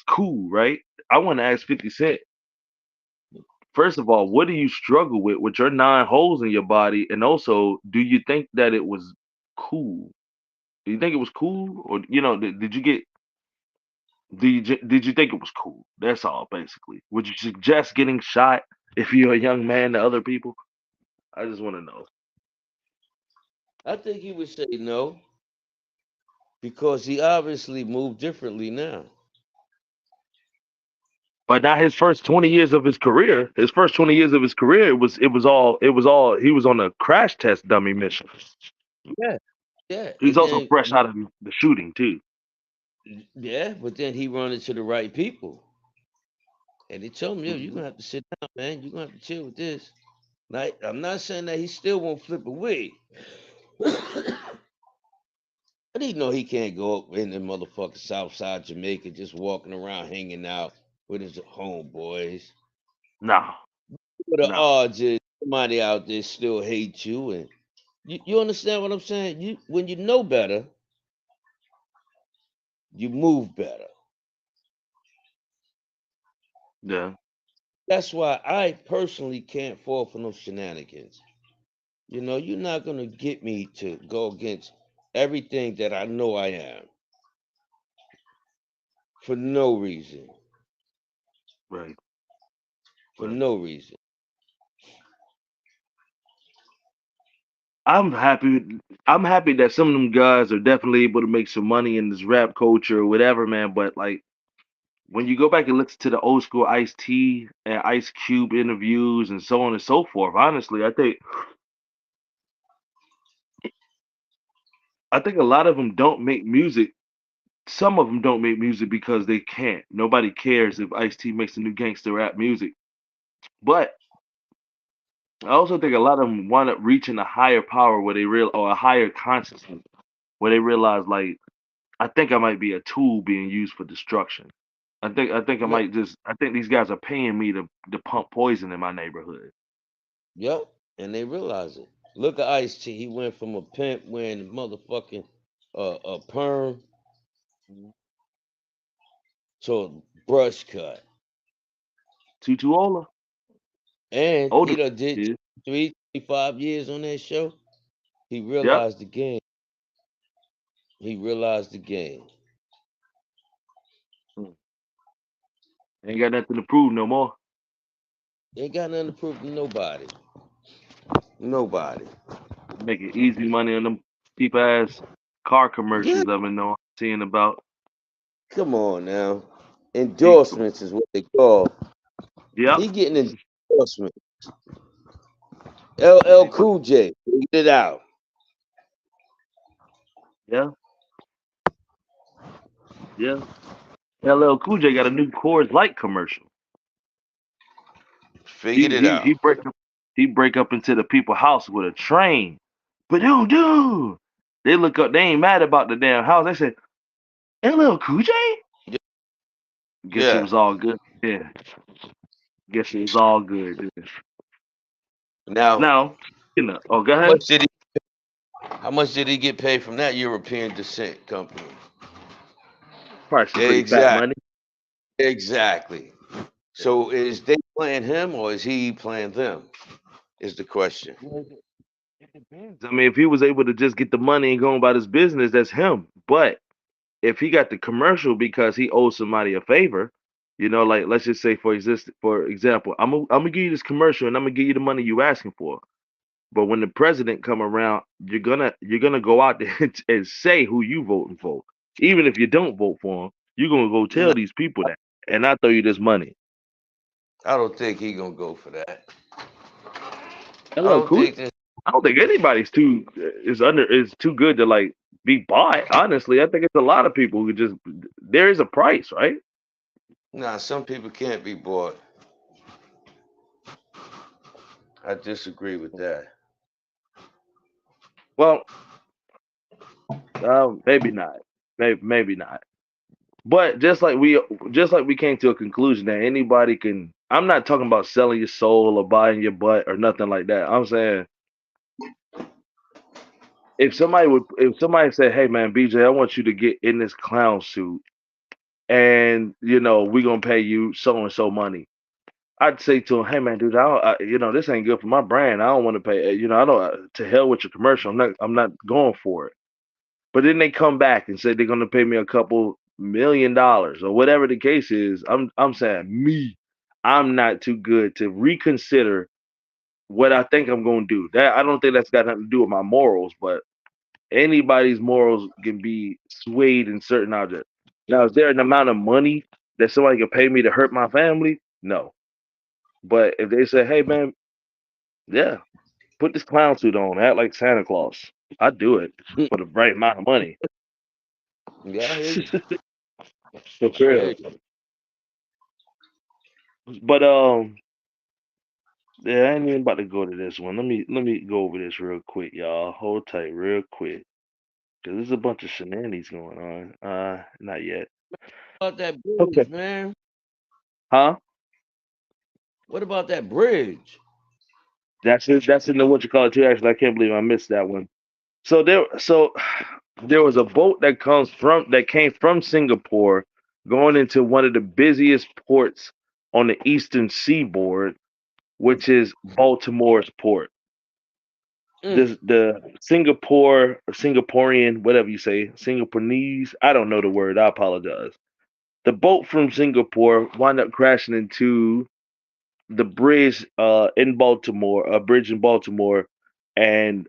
cool, right? I want to ask 50 Cent, first of all, what do you struggle with your 9 holes in your body? And also, do you think that it was cool? Do you think it was cool? Or, did you did you think it was cool? That's all, basically. Would you suggest getting shot if you're a young man to other people? I just want to know. I think he would say no because he obviously moved differently now. But not his first 20 years of his career. His first 20 years of his career, it was all he was on a crash test dummy mission. Yeah, yeah, He's and also then fresh out of the shooting too. yeah, but then he run into the right people, and they told him, "Yo, you're Mhm. gonna have to sit down, man. You're gonna have to chill with this." Now, I'm not saying that he still won't flip a wig, but he know he can't go up in the motherfucking South Side Jamaica just walking around hanging out with his homeboys. No, What the no. odds is somebody out there still hates you, and you understand what I'm saying? You when you know better, you move better. Yeah, That's why I personally can't fall for no shenanigans. You know, you're not gonna get me to go against everything that I know I am for no reason. right, For right. no reason. I'm happy. I'm happy that some of them guys are definitely able to make some money in this rap culture or whatever, man. But like when you go back and listen to the old school Ice T and Ice Cube interviews and so on and so forth, honestly, I think a lot of them don't make music. Some of them don't make music because they can't. Nobody cares if Ice T makes a new gangster rap music. But I also think a lot of them wind up reaching a higher power where they real or a higher consciousness where they realize like I think I might be a tool being used for destruction. I think I Yep. might just I think these guys are paying me to pump poison in my neighborhood. Yep. And they realize it. Look at Ice T. He went from a pimp wearing motherfucking a perm Mhm. to a brush cut. Tutuola, And he older done did kid. 3, 5 years on that show. He Yep. realized the game. He realized the game. Mm. Ain't got nothing to prove no more. Ain't got nothing to prove to nobody. Nobody. Making easy money on them cheap ass car Yeah, commercials I've been knowing, seeing about. come on now. He, Endorsements is what they call. yep. He getting endorsement. LL He put, Cool J. Figured it out. yeah, yeah. LL Cool J got a new Coors Light commercial. Figured He it he out. he break up he break up into the people house with a train. But dude, they look up. They ain't mad about the damn house. They said LL Cool J. Y- Guess it Yeah. was all good. Yeah, guess it was all good. Yeah. Now, Now, oh, go how ahead. much did he? How much did he get paid from that European descent company? Probably some pretty fat Exactly. money. Exactly. Yeah. So is they playing him or is he playing them? Is the question. Well, it depends. I mean, if he was able to just get the money and go about his business, that's him. But if he got the commercial because he owes somebody a favor, like let's just say for example, I'm gonna give you this commercial and I'm gonna give you the money you asking for. But when the president come around, you're gonna go out there and say who you voting for, even if you don't vote for him. You're gonna go tell No, these people that, and I throw you this money. I don't think he gonna go for that. I Hello, don't cool. think that. I don't think anybody's too is too good to like be bought. Honestly, I think it's a lot of people who just there is a price, right? Nah, some people can't be bought. I disagree with that. Well, maybe not. Maybe not. But just like we came to a conclusion that anybody can. I'm not talking about selling your soul or buying your butt or nothing like that. I'm saying if somebody said, "Hey man, BJ, I want you to get in this clown suit, and we're gonna pay you so and so money." I'd say to him, "Hey man, dude, this ain't good for my brand. I don't want to pay. I don't. To hell with your commercial. I'm not going for it." But then they come back and say they're gonna pay me a couple $1 million or whatever the case is. I'm saying I'm not too good to reconsider what I think I'm gonna do. That I don't think that's got nothing to do with my morals, but anybody's morals can be swayed in certain objects. Now, is there an amount of money that somebody can pay me to hurt my family? No. But if they say, "Hey man, yeah, put this clown suit on, act like Santa Claus," I do it for the right amount of money. Yeah, I hear you. For I hear real. you. But yeah, I ain't even about to go to this one. Let me go over this real quick, y'all. Hold tight, real quick, cause there's a bunch of shenanigans going on. Not yet. About that Okay. bridge, man. Huh? What about that bridge? That's it. That's in the what you call it too. Actually, I can't believe I missed that one. So there was a boat that came from Singapore going into one of the busiest ports on the eastern seaboard, which is Baltimore's port. Mm, The Singapore or Singaporean, whatever you say, Singaporese. I don't know the word. I apologize. The boat from Singapore wound up crashing into the bridge in Baltimore, a bridge in Baltimore, and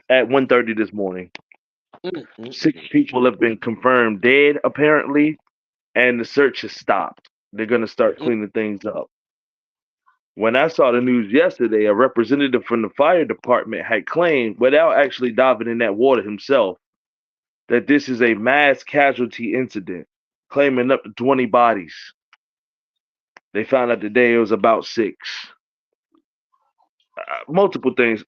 at 1:30 this morning. Six mm. people have been confirmed dead, apparently, and the search has stopped. They're going to start Mm. cleaning things up. When I saw the news yesterday, a representative from the fire department had claimed, without actually diving in that water himself, that this is a mass casualty incident, claiming up to 20 bodies. They found out today it was about six. Multiple things.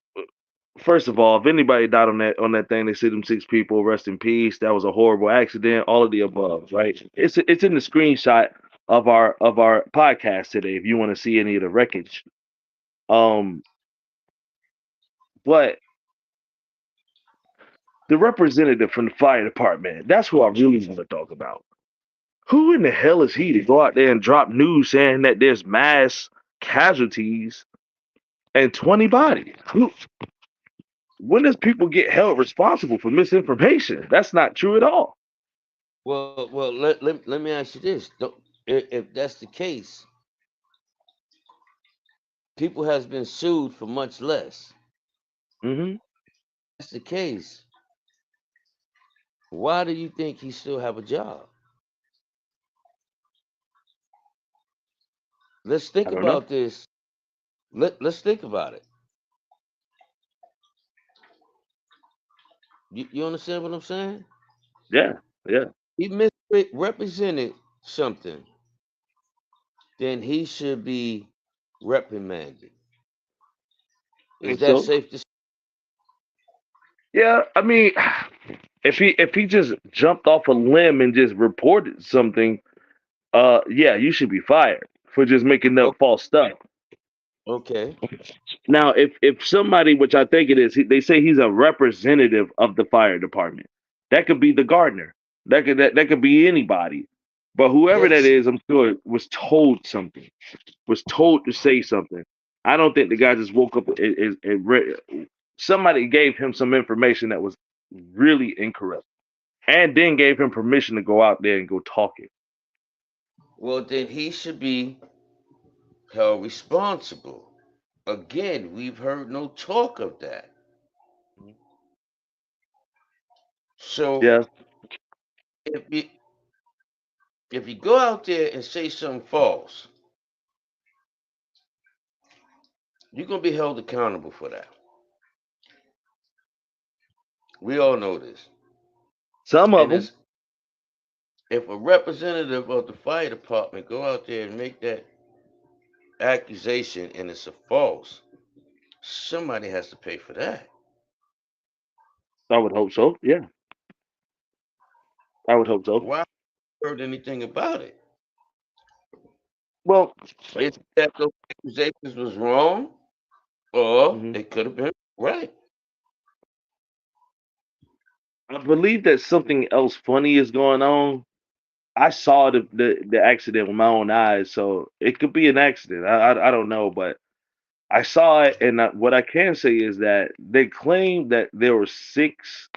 First of all, if anybody died on that thing, they see them six people. Rest in peace. That was a horrible accident. All of the above, right? It's in the screenshot of our podcast today. If you want to see any of the wreckage, um, but the representative from the fire department, that's who I really want to talk about. Who in the hell is he to go out there and drop news saying that there's mass casualties and 20 bodies? When does people get held responsible for misinformation? That's not true at all. Well, let me ask you this. If that's the case, people has been sued for much less. Hmm. That's the case. Why do you think he still have a job? Let's I think don't know. about this. Let's think about it. You understand what I'm saying? Yeah, yeah. He misrepresented something, then he should be reprimanded. Is Think that so? safe to say? Yeah, I mean, if he just jumped off a limb and just reported something, yeah, you should be fired for just making up false stuff. Okay. Now, if somebody, which I think it is, they say he's a representative of the fire department. That could be the gardener. That could be anybody. But whoever that Yes. is, I'm sure was told something. Was told to say something. I don't think the guy just woke up somebody gave him some information that was really incorrect, and then gave him permission to go out there and go talk it. Well, then he should be held responsible. Again, we've heard no talk of that. So Yeah. if you if you go out there and say something false, you're gonna be held accountable for that. We all know this. Some of And them. it's if a representative of the fire department go out there and make that accusation and it's a false, somebody has to pay for that. I would hope so. Yeah, I would hope so. Why heard anything about it? Well, It's that those accusations was wrong, or mhm. they could have been right. I believe that something else funny is going on. I saw the accident with my own eyes, so it could be an accident. I don't know, but I saw it, and what I can say is that they claim that there were six.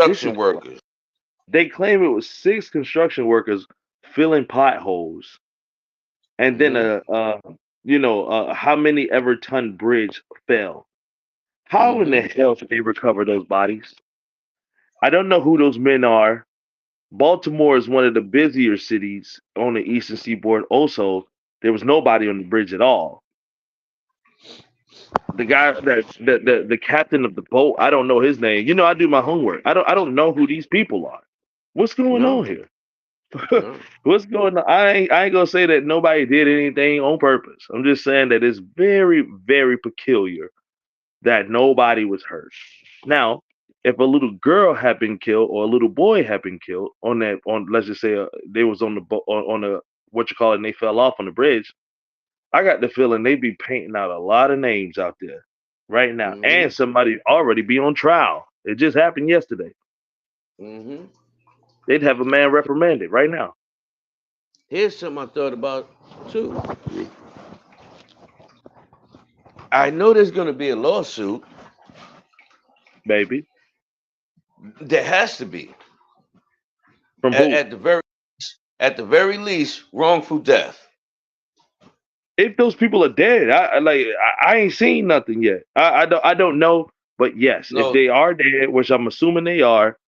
This is Construction workers. they claim it was six construction workers filling potholes, and then Hmm. how many ever ton bridge fell. How in the Hmm. hell did they recover those bodies? I don't know who those men are. Baltimore is one of the busier cities on the eastern seaboard. Also, there was nobody on the bridge at all. The guy the captain of the boat, I don't know his name. You know, I do my homework. I don't know who these people are. What's going on No, here? no. What's going on? I ain't gonna say that nobody did anything on purpose. I'm just saying that it's very, very peculiar that nobody was hurt. Now, if a little girl had been killed or a little boy had been killed on let's just say they was on the boat on a what you call it, and they fell off on the bridge. I got the feeling they be painting out a lot of names out there right now, Mm-hmm. and somebody already be on trial. It just happened yesterday. Mm-hmm. They'd have a man reprimanded right now, Here's something I thought about too. I know there's going to be a lawsuit. baby. There has to be. From At, who? at the very at the very least, wrongful death. If those people are dead, I ain't seen nothing yet. I don't know, but yes, if No, they are dead, which I'm assuming they are,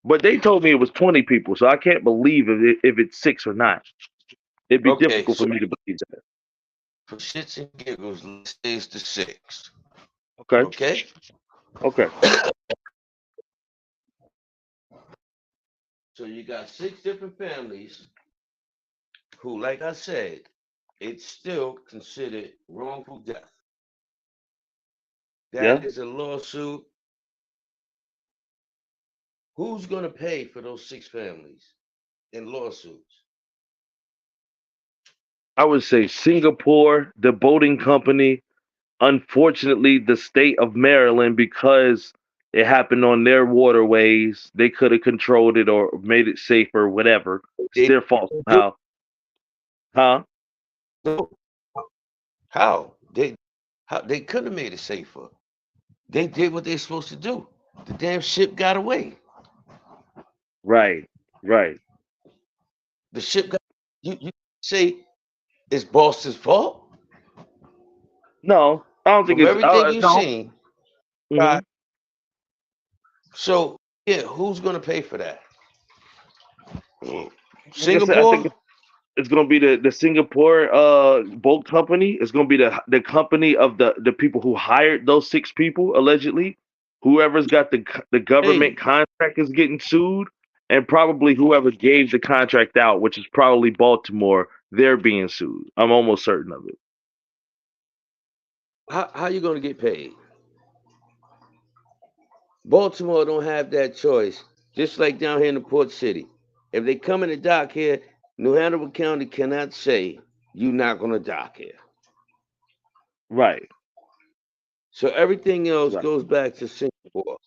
but they told me it was 20 people, so I can't believe if it's six or not. It'd be okay. difficult for So me to believe that. for shits and giggles, let's say it's the six. Okay, Okay. okay, So you got six different families who, like I said, it's still considered wrongful death. That yeah. is a lawsuit. Who's going to pay for those six families in lawsuits? I would say Singapore, the boating company. Unfortunately, the state of Maryland, because it happened on their waterways, they could have controlled it or made it safer, whatever. It's They their fault do somehow, huh? so. How they couldn't have made it safer. They did what they're supposed to do. The damn ship got away. Right, right. The ship got you say it's Boston's fault? No, I don't think From it's. everything you've No. seen, Hmm. right? So yeah, who's gonna pay for that? Like I said, I think Singapore? it's gonna be the Singapore boat company. It's gonna be the company of the people who hired those six people allegedly. Whoever's got the government Hey, contract is getting sued, and probably whoever gave the contract out, which is probably Baltimore, they're being sued. I'm almost certain of it. how you gonna get paid? Baltimore don't have that choice. Just like down here in the port city. If they come in the dock here, New Hanover County cannot say you're not gonna dock here. Right, So everything else right. goes back to Singapore.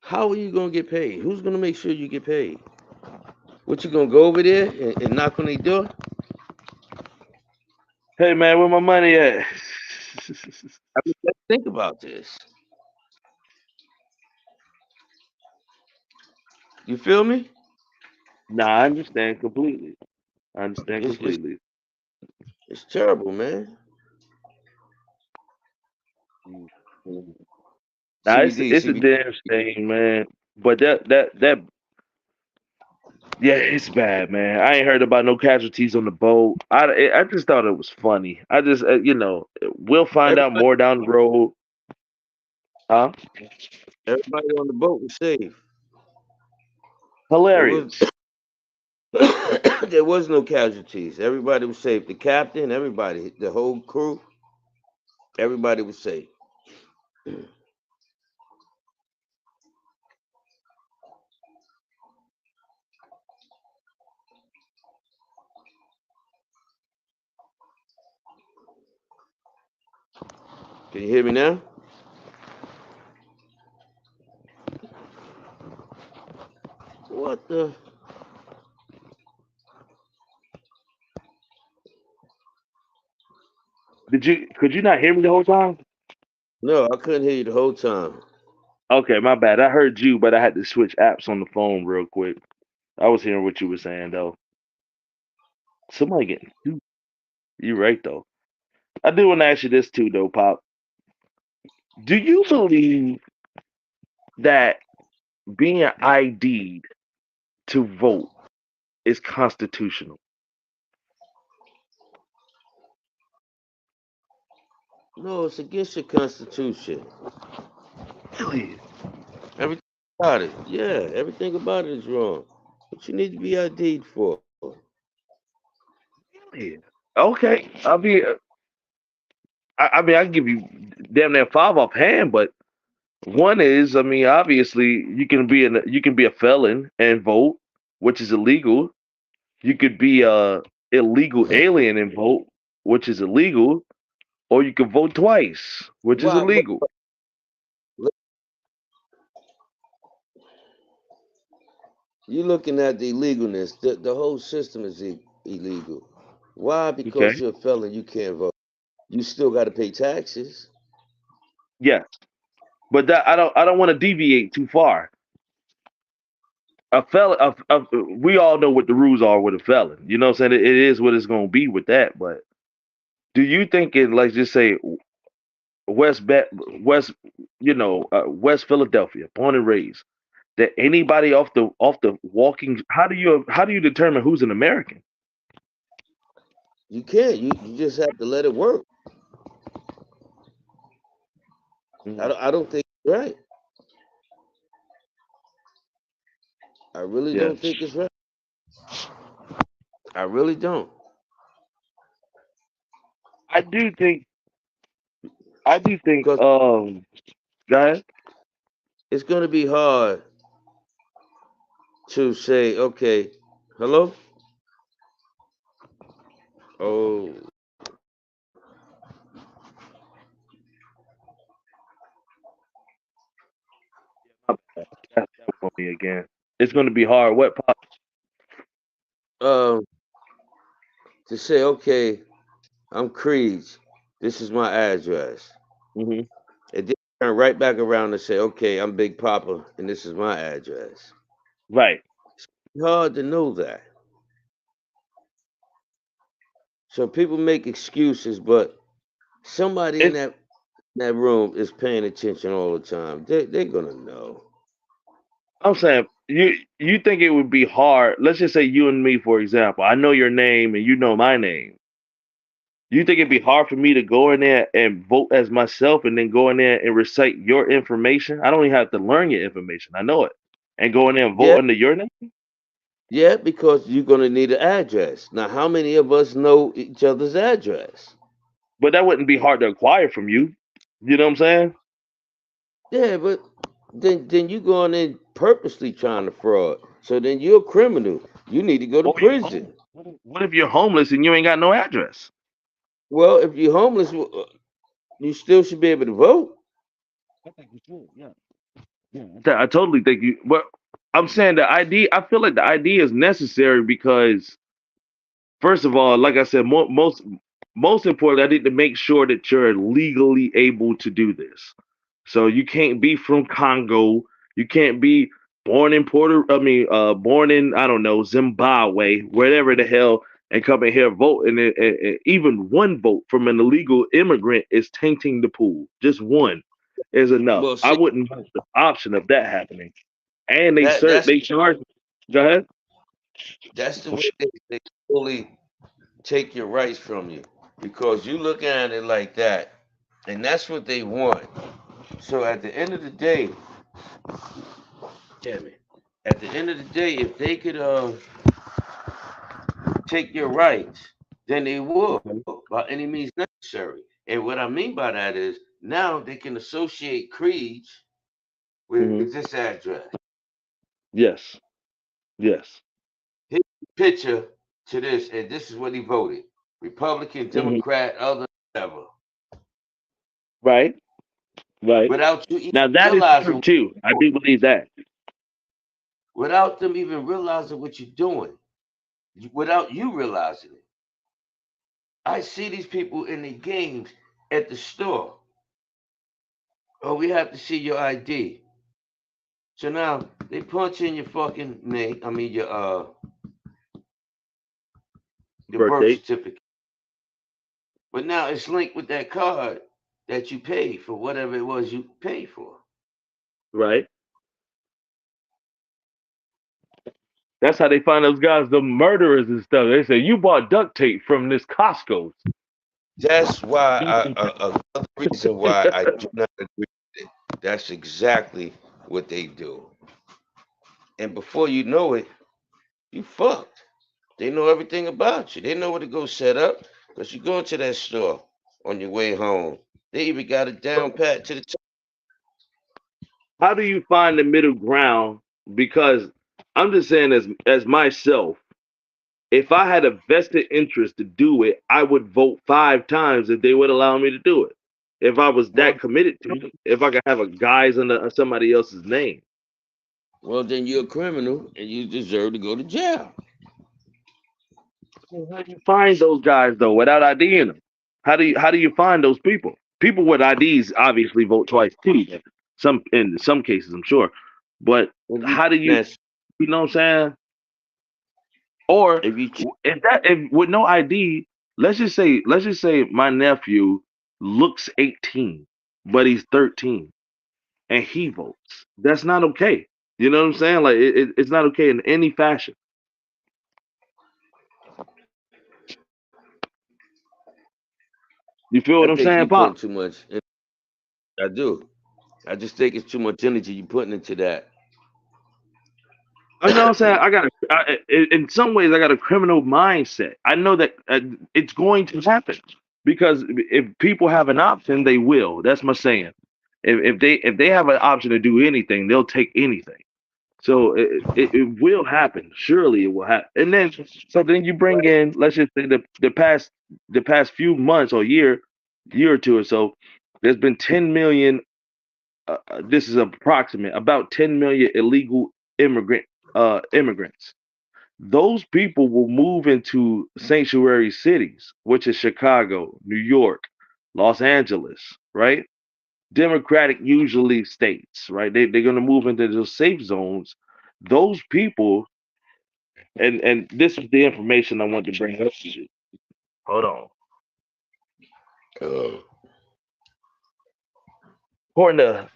How are you gonna get paid? Who's gonna make sure you get paid? What you gonna go over there and knock on their door? Hey man, where my money at? I mean, let's think about this. You feel me? Nah, I understand completely. I understand It's it's completely. it's terrible, man. Mm. Nah, CBD, it's a CBD. damn shame, man. But that yeah, it's bad, man. I ain't heard about no casualties on the boat. I just thought it was funny. I just we'll find out Everybody, more down the road. Huh? everybody on the boat was safe. There was Hilarious. there was no casualties. Everybody was safe. The captain, everybody, the whole crew, everybody was safe. Can you hear me now? What the? Could you not hear me the whole time? No, I couldn't hear you the whole time. Okay, my bad. I heard you, but I had to switch apps on the phone real quick. I was hearing what you were saying though. Somebody getting you. You right though. I do want to ask you this too though, Pop. Do you believe that being ID'd to vote is constitutional? No, it's against your constitution. Really? Everything about it. Yeah, everything about it is wrong. What you need to be ID'd for? Really? Okay. I mean, I can give you damn near five offhand, but one is, I mean, obviously you can be a felon and vote, which is illegal. You could be a illegal alien and vote, which is illegal, or you could vote twice, which is Why? illegal. You're looking at the illegalness. The whole system is illegal. Why? Okay. Because you're a felon, you can't vote. You still got to pay taxes. Yes. But that I don't want to deviate too far. We all know what the rules are with a felon. You know what I'm saying? It is what it's gonna be with that. But do you think in, like, just say West West, West Philadelphia, born and raised, that anybody off the walking, how do you determine who's an American? You can't. You just have to let it work. Mhm. I don't think it's right. I really Yeah, don't think it's right. I really don't. I do think I do think Because guys, it's going to be hard to say, okay, hello? Oh, that's that for me again. It's gonna be hard. What pop? um, to say, okay, I'm Creeds. This is my address. Hmm. And then turn right back around and say, okay, I'm Big Papa, and this is my address. Right. It's hard to know that. So people make excuses, but somebody in It's that room is paying attention all the time. They're gonna know. I'm saying you think it would be hard. Let's just say you and me, for example. I know your name and you know my name. You think it'd be hard for me to go in there and vote as myself and then go in there and recite your information? I don't even have to learn your information. I know it. And go in there and Yeah, vote under your name? yeah, because you're gonna need an address. Now, how many of us know each other's address? But that wouldn't be hard to acquire from you. You know what I'm saying? Yeah, but then you going in purposely trying to fraud. So then you're a criminal. You need to go to Or you home. prison. What if you're homeless and you ain't got no address? Well, if you're homeless, you still should be able to vote. I think you should, yeah. Yeah. I totally think you. But I'm saying the ID. I feel like the ID is necessary because, first of all, like I said, most important, I need to make sure that you're legally able to do this. So you can't be from Congo. You can't be born in born in, I don't know, Zimbabwe, wherever the hell, and come in here vote. And even one vote from an illegal immigrant is tainting the pool. Just one is enough. Well, I see, wouldn't want the option of that happening. And they that cert that's they charge. Go ahead. that's the way they fully take your rights from you because you look at it like that, and that's what they want. So at the end of the day, damn it, at the end of the day, if they could take your rights, then they will Okay. by any means necessary. And what I mean by that is now they can associate creeds with Hmm. this address. Yes. Yes. His picture to this, and this is what he voted: Republican, Hmm. Democrat, other, whatever. Right. Right. Without you even Now that is true realizing, too. I do believe that. without them even realizing what you're doing, without you realizing it. I see these people in the games at the store. Oh, we have to see your ID. So now they punch in your fucking name. I mean your Birth birth date. certificate. But now it's linked with that card that you paid for whatever it was you paid for. Right. That's how they find those guys, the murderers and stuff. They say you bought duct tape from this Costco. That's why another reason why I do not agree with it. That's exactly what they do. And before you know it, you fucked. They know everything about you. They know where to go set up because you go into that store on your way home. They even got it down pat to the top. How do you find the middle ground? Because I'm just saying, as myself, If I had a vested interest to do it, I would vote 5 times if they would allow me to do it. If I was Well, that committed to it, if I could have a guise under somebody else's name. well, then you're a criminal and you deserve to go to jail. Well, how do you find those guys though without IDing them? How do you find those people? People with IDs obviously vote twice too. Some in some cases, I'm sure. But If you how do you mess, you know what I'm saying? Or if you cheat, if with no ID, let's just say my nephew looks 18, but he's 13 and he votes. That's not okay. You know what I'm saying? Like it's not okay in any fashion. You feel I what I'm think saying, you putting Pop? too much. I do. I just think it's too much energy you putting into that. I know what I'm saying. In some ways, I got a criminal mindset. I know that it's going to happen because if people have an option, they will. That's my saying. If they have an option to do anything, they'll take anything. So it will happen. Surely it will happen. And then so then you bring in, let's just say the past few months or year or two or so, there's been 10 million. This is approximate about 10 million illegal immigrants. Those people will move into sanctuary cities, which is Chicago, New York, Los Angeles, right? Democratic usually states, right? They're going to move into those safe zones. Those people, and this is the information I want to bring up to you. Hold on. Uh, According to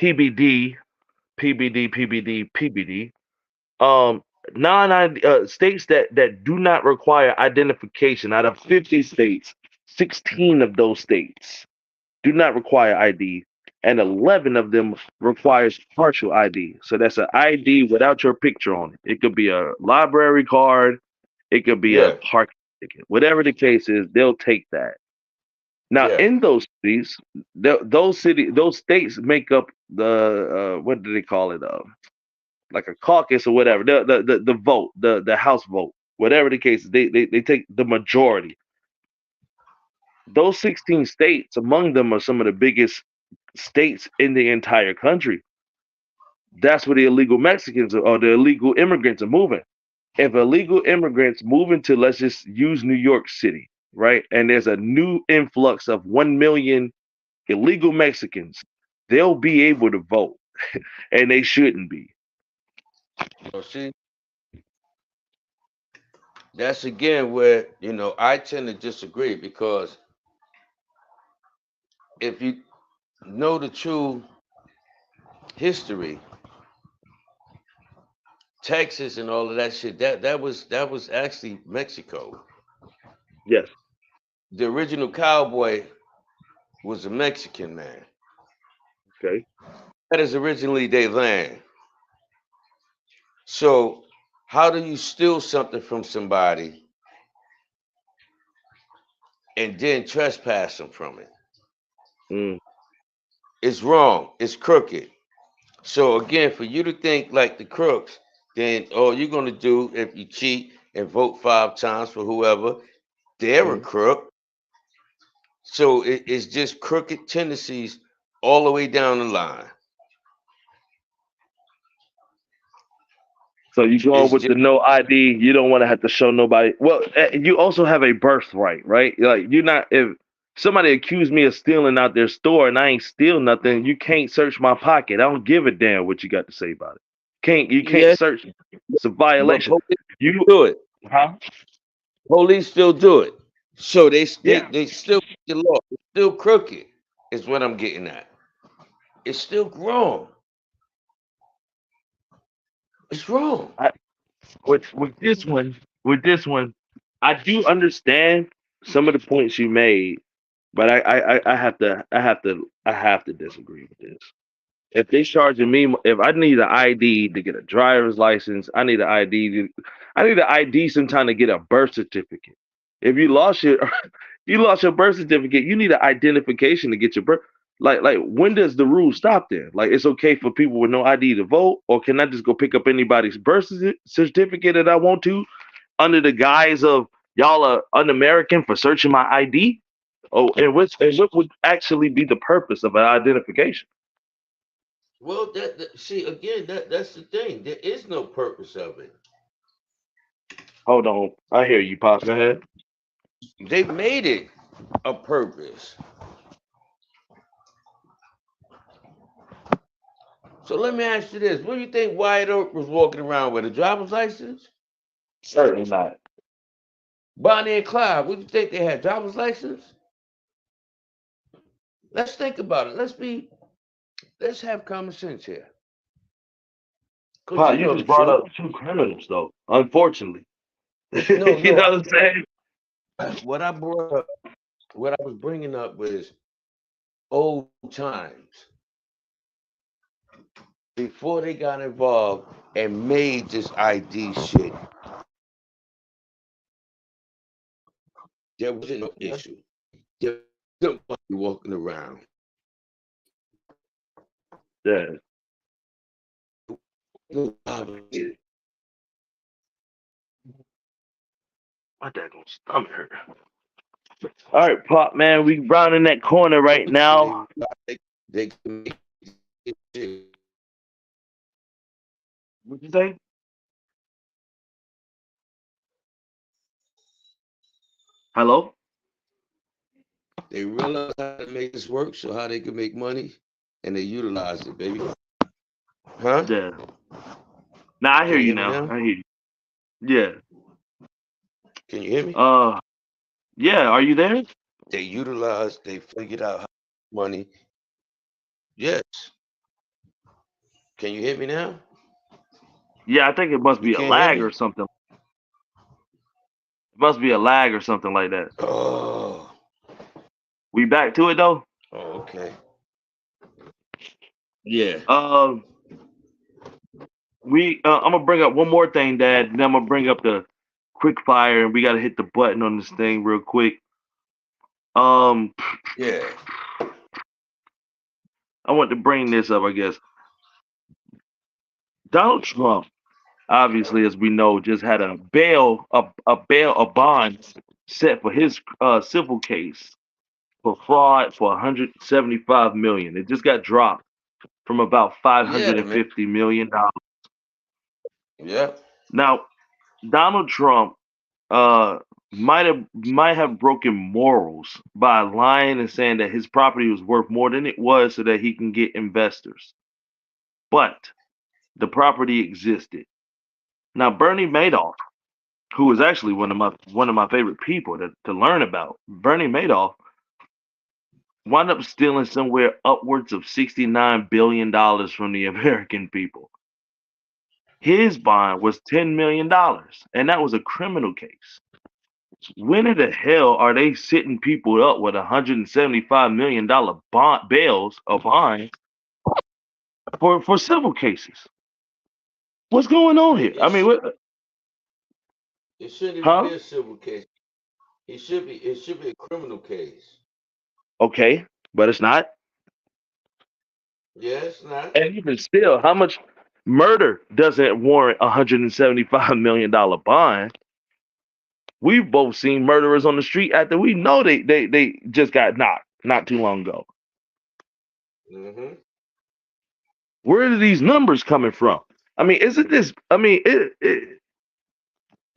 PBD, PBD, um, states that do not require identification out of 50 states, 16 of those states do not require ID, and 11 of them requires partial ID. So that's an ID without your picture on it. It could be a library card, it could be a yeah, parking ticket. Whatever the case is, they'll take that. Now, yeah, in those cities, those states make up the what do they call it? Like a caucus or whatever. The vote, the House vote, whatever the case. is, they take the majority. Those 16 states, among them are some of the biggest states in the entire country. That's where the illegal Mexicans or the illegal immigrants are moving. If illegal immigrants move into, let's just use New York City, right? And there's a new influx of 1 million illegal Mexicans, they'll be able to vote, and they shouldn't be. so see, that's again where I tend to disagree because if you know the true history, Texas and all of that shit, that was actually Mexico. Yes. The original cowboy was a Mexican man. Okay. That is originally their land. So how do you steal something from somebody and then trespass them from it? Mm, It's wrong. It's crooked. So again, for you to think like the crooks, then all you're gonna do if you cheat and vote 5 times for whoever, they're a mm. crook. So it's just crooked tendencies all the way down the line. So you going It's with just the no ID? You don't want to have to show nobody. Well, you also have a birthright, right? Like you're not. If somebody accused me of stealing out their store and I ain't steal nothing, you can't search my pocket. I don't give a damn what you got to say about it. Can't you can't yes, search? It's a but violation. police You do it. huh? Police still do it. So they they, Yeah. they still the law. It's still crooked. Is what I'm getting at. It's still wrong. It's wrong. I, with this one, I do understand some of the points you made, but I have to disagree with this. If they charging me, if I need an ID to get a driver's license, I need an ID sometime to get a birth certificate. If you lost your you lost your birth certificate, you need an identification to get your birth. Like when does the rule stop there? Like it's okay for people with no ID to vote, or can I just go pick up anybody's birth certificate that I want to, under the guise of y'all are un-American for searching my ID? Oh, and what would actually be the purpose of an identification? Well, see again, that's the thing. There is no purpose of it. Hold on, I hear you, Pop. Go ahead. They made it a purpose. So let me ask you this: what do you think Wyatt Earp was walking around with, a driver's license? Certainly not. Bonnie and Clyde, what do you think they had, driver's license? Let's think about it. Let's have common sense here. Cause Pop, you you know the just brought truth. up two criminals, though. Unfortunately, No, you know no. what I'm saying? What I brought up, what I was bringing up was old times before they got involved and made this ID shit. There wasn't no issue. There wasn't somebody walking around. Yeah. No poverty. My daggone stomach hurt. All right, Pop, man, we rounding that corner right now. They can make shit. What you say? Hello? They realize how to make this work, so how they can make money, and they utilize it, baby. Huh? Yeah. Now I hear Can you you hear me now. now? I hear you. Yeah. Can you hear me? Uh, yeah. Are you there? They utilized, they figured out how to make money. Yes. Can you hear me now? Yeah, I think it must You be a can't hear lag or me? something. It must be a lag or something like that. Oh. We back to it though. Oh, okay. Yeah. Um, I'm gonna bring up one more thing, Dad. Then I'm gonna bring up the quick fire, and we gotta hit the button on this thing real quick. Um, Yeah. I want to bring this up. I guess Donald Trump, obviously, as we know, just had a bond set for his civil case for fraud for 175 million. It just got dropped from about Yeah, man. 550 million dollars. Yep. Now, Donald Trump uh might have broken morals by lying and saying that his property was worth more than it was so that he can get investors. But the property existed. Now, Bernie Madoff, who was actually one of my favorite people to learn about, Bernie Madoff wound up stealing somewhere upwards of $69 billion from the American people. His bond was $10 million, and that was a criminal case. When in the hell are they sitting people up with $175 million bond bails or bonds for civil cases? What's going on here? It I mean, should what, it shouldn't even huh? be a civil case. It should be a criminal case. Okay, but it's not. Yeah, it's not. And even still, how much murder doesn't warrant $175 million bond? We've both seen murderers on the street after we know they just got knocked not too long ago. Mm-hmm. Where are these numbers coming from? I mean, isn't this? I mean,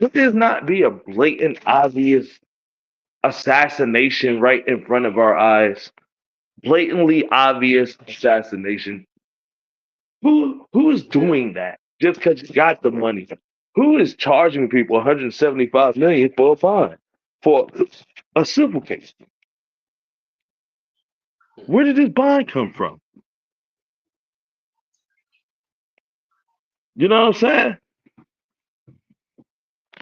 could this not be a blatant, obvious assassination right in front of our eyes? Blatantly obvious assassination. Who's doing that just because you got the money? Who is charging people 175 million for a fine for a civil case? Where did this bond come from? You know what I'm saying?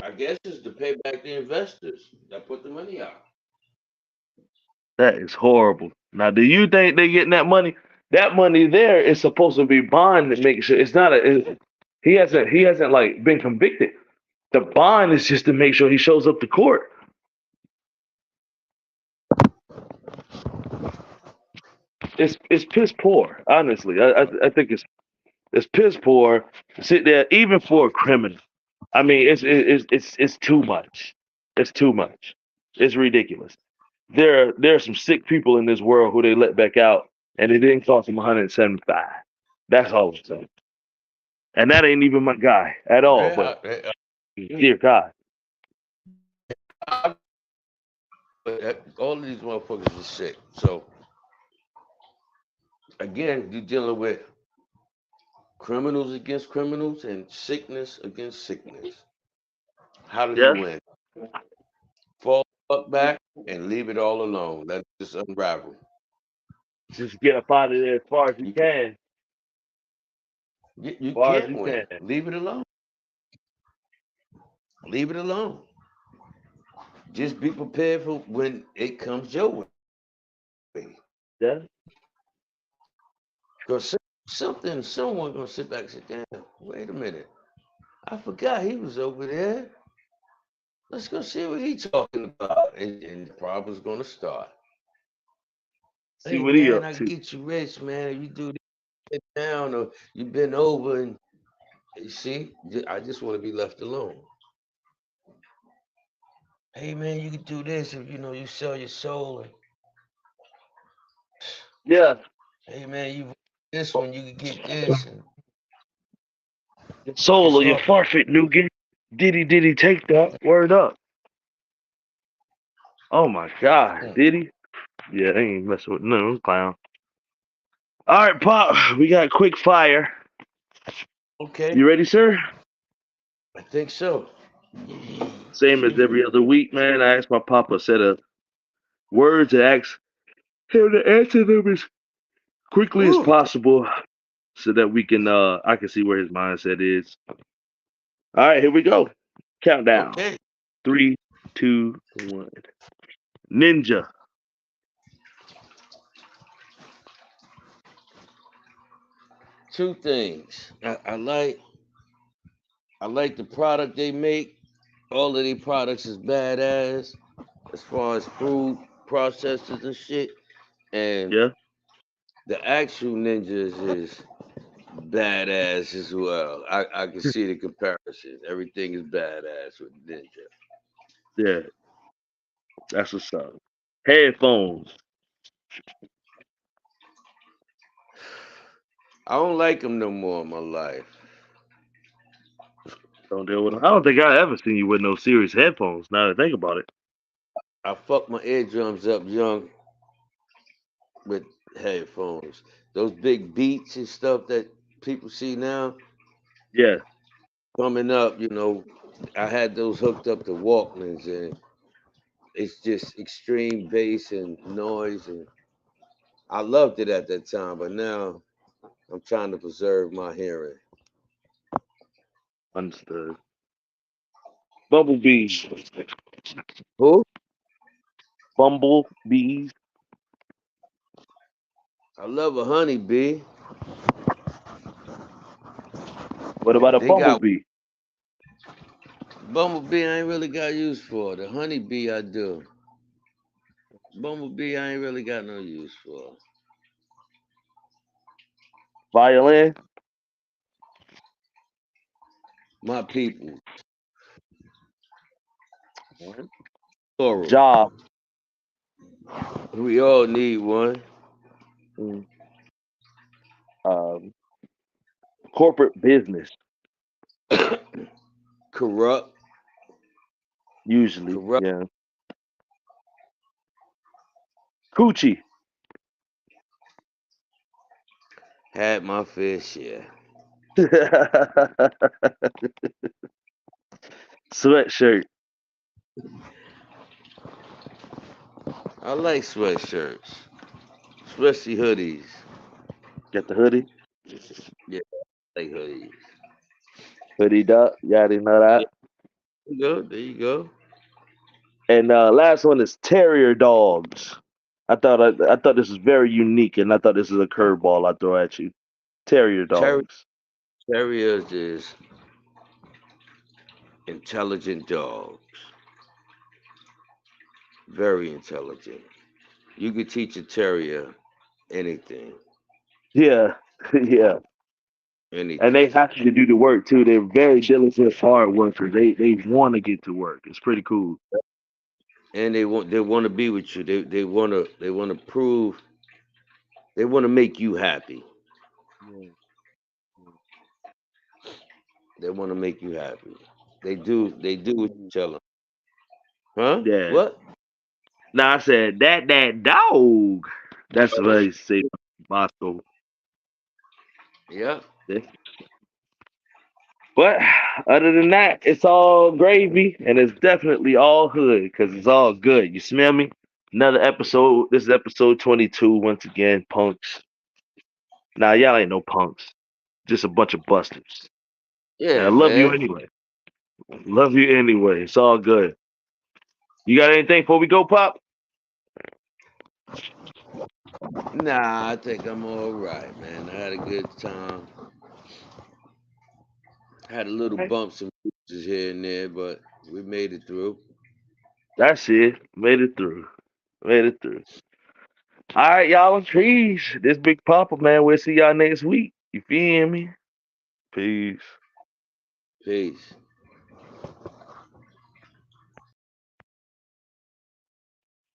I guess it's to pay back the investors that put the money out. That is horrible. Now, do you think they getting that money? That money there is supposed to be bond to make sure it's not he hasn't like been convicted. The bond is just to make sure he shows up to court. It's piss poor, honestly. I think it's piss poor to sit there even for a criminal. I mean, it's too much. It's too much. It's ridiculous. There are some sick people in this world who they let back out, and it didn't cost them 175. That's all I'm saying. And that ain't even my guy at all. But dear God, All of these motherfuckers are sick. So again, you're dealing with criminals against criminals and sickness against sickness. How do you yeah, win? Fall the fuck back and leave it all alone. Let's just unravel. just get up out of there as far as you You can, as you far as can't you win. can. Leave it alone. Leave it alone. Just be prepared for when it comes your way. Yeah. Because someone gonna sit back and say, "Damn, wait a minute, I forgot he was over there. Let's go see what he talking about." And the problem's gonna start. See Hey what he man, up I can to. get you rich, man. If you do this down or you been over and you see, I just want to be left alone. Hey man, you can do this if you sell your soul. And, Yeah. hey man, you this one you can get this, and Your soul it's or your all forfeit, Nugan. Did he take that? Word up. Oh my God, mm, did he? Yeah, they ain't messing with no clown. All right, Pop, we got quick fire. okay. You ready, sir? I think so. Same as Excuse me. every other week, man. I asked my papa a set of words and asked him to answer them as quickly as Woo. possible so that we can I can see where his mindset is. All right, here we go. Countdown. Okay. 3, 2, 1. Ninja. Two things. I like the product they make. All of their products is badass as far as food processors and shit. And Yeah. the actual ninjas is badass as well. I can see the comparison. Everything is badass with Ninja. Yeah. That's what's up. Headphones. I don't like them no more in my life. Don't deal with them. I don't think I ever seen you with no serious headphones. Now that I think about it. I fucked my eardrums up young with headphones. Those big beats and stuff that people see now Yeah. coming up, I had those hooked up to Walkmans, and it's just extreme bass and noise, and I loved it at that time, but now I'm trying to preserve my hearing. Understood. Bumblebees. Who? Bumblebees. I love a honeybee. What They, about a they got bumblebee? bumblebee. I ain't really got use for the honeybee. I do. Bumblebee. I ain't really got no use for. Violin? My people, Alright. plural. Job. We all need one. Mm, Um, corporate business. Corrupt. Usually. Corrupt. Yeah. Coochie. Had my fair share. Sweatshirt. I like sweatshirts, especially hoodies. Got the hoodie. Yeah, I like hoodies. Hoodie duck. You already know Yeah, that. there you go. There you go. And last one is terrier dogs. I thought this was very unique, and I thought this is a curveball I throw at you. Terrier Ter- dogs. Terriers is intelligent dogs. Very intelligent. You could teach a terrier anything. Yeah, yeah. And anything. they have to do the work too. They're very diligent, hard workers. They want to get to work. It's pretty cool. And they want to be with you. They want to prove they want to make you happy. Yeah. They want to make you happy. They do what you tell them. Huh? Yeah. What? Now I said that dog. That's what I say. Moscow. Yeah. But other than that, it's all gravy and it's definitely all hood because it's all good. You smell me? Another episode. This is episode 22. Once again, punks. Nah, y'all ain't no punks. Just a bunch of busters. And I Yeah, love you man. anyway. Love you anyway. It's all good. You got anything before we go, Pop? Nah, I think I'm all right, man. I had a good time. Had a little Okay. bumps and bruises here and there, but we made it through. That's it. Made it through. Made it through. All right, y'all. Peace. This Big Papa, man. We'll see y'all next week. You feel me? Peace. Peace.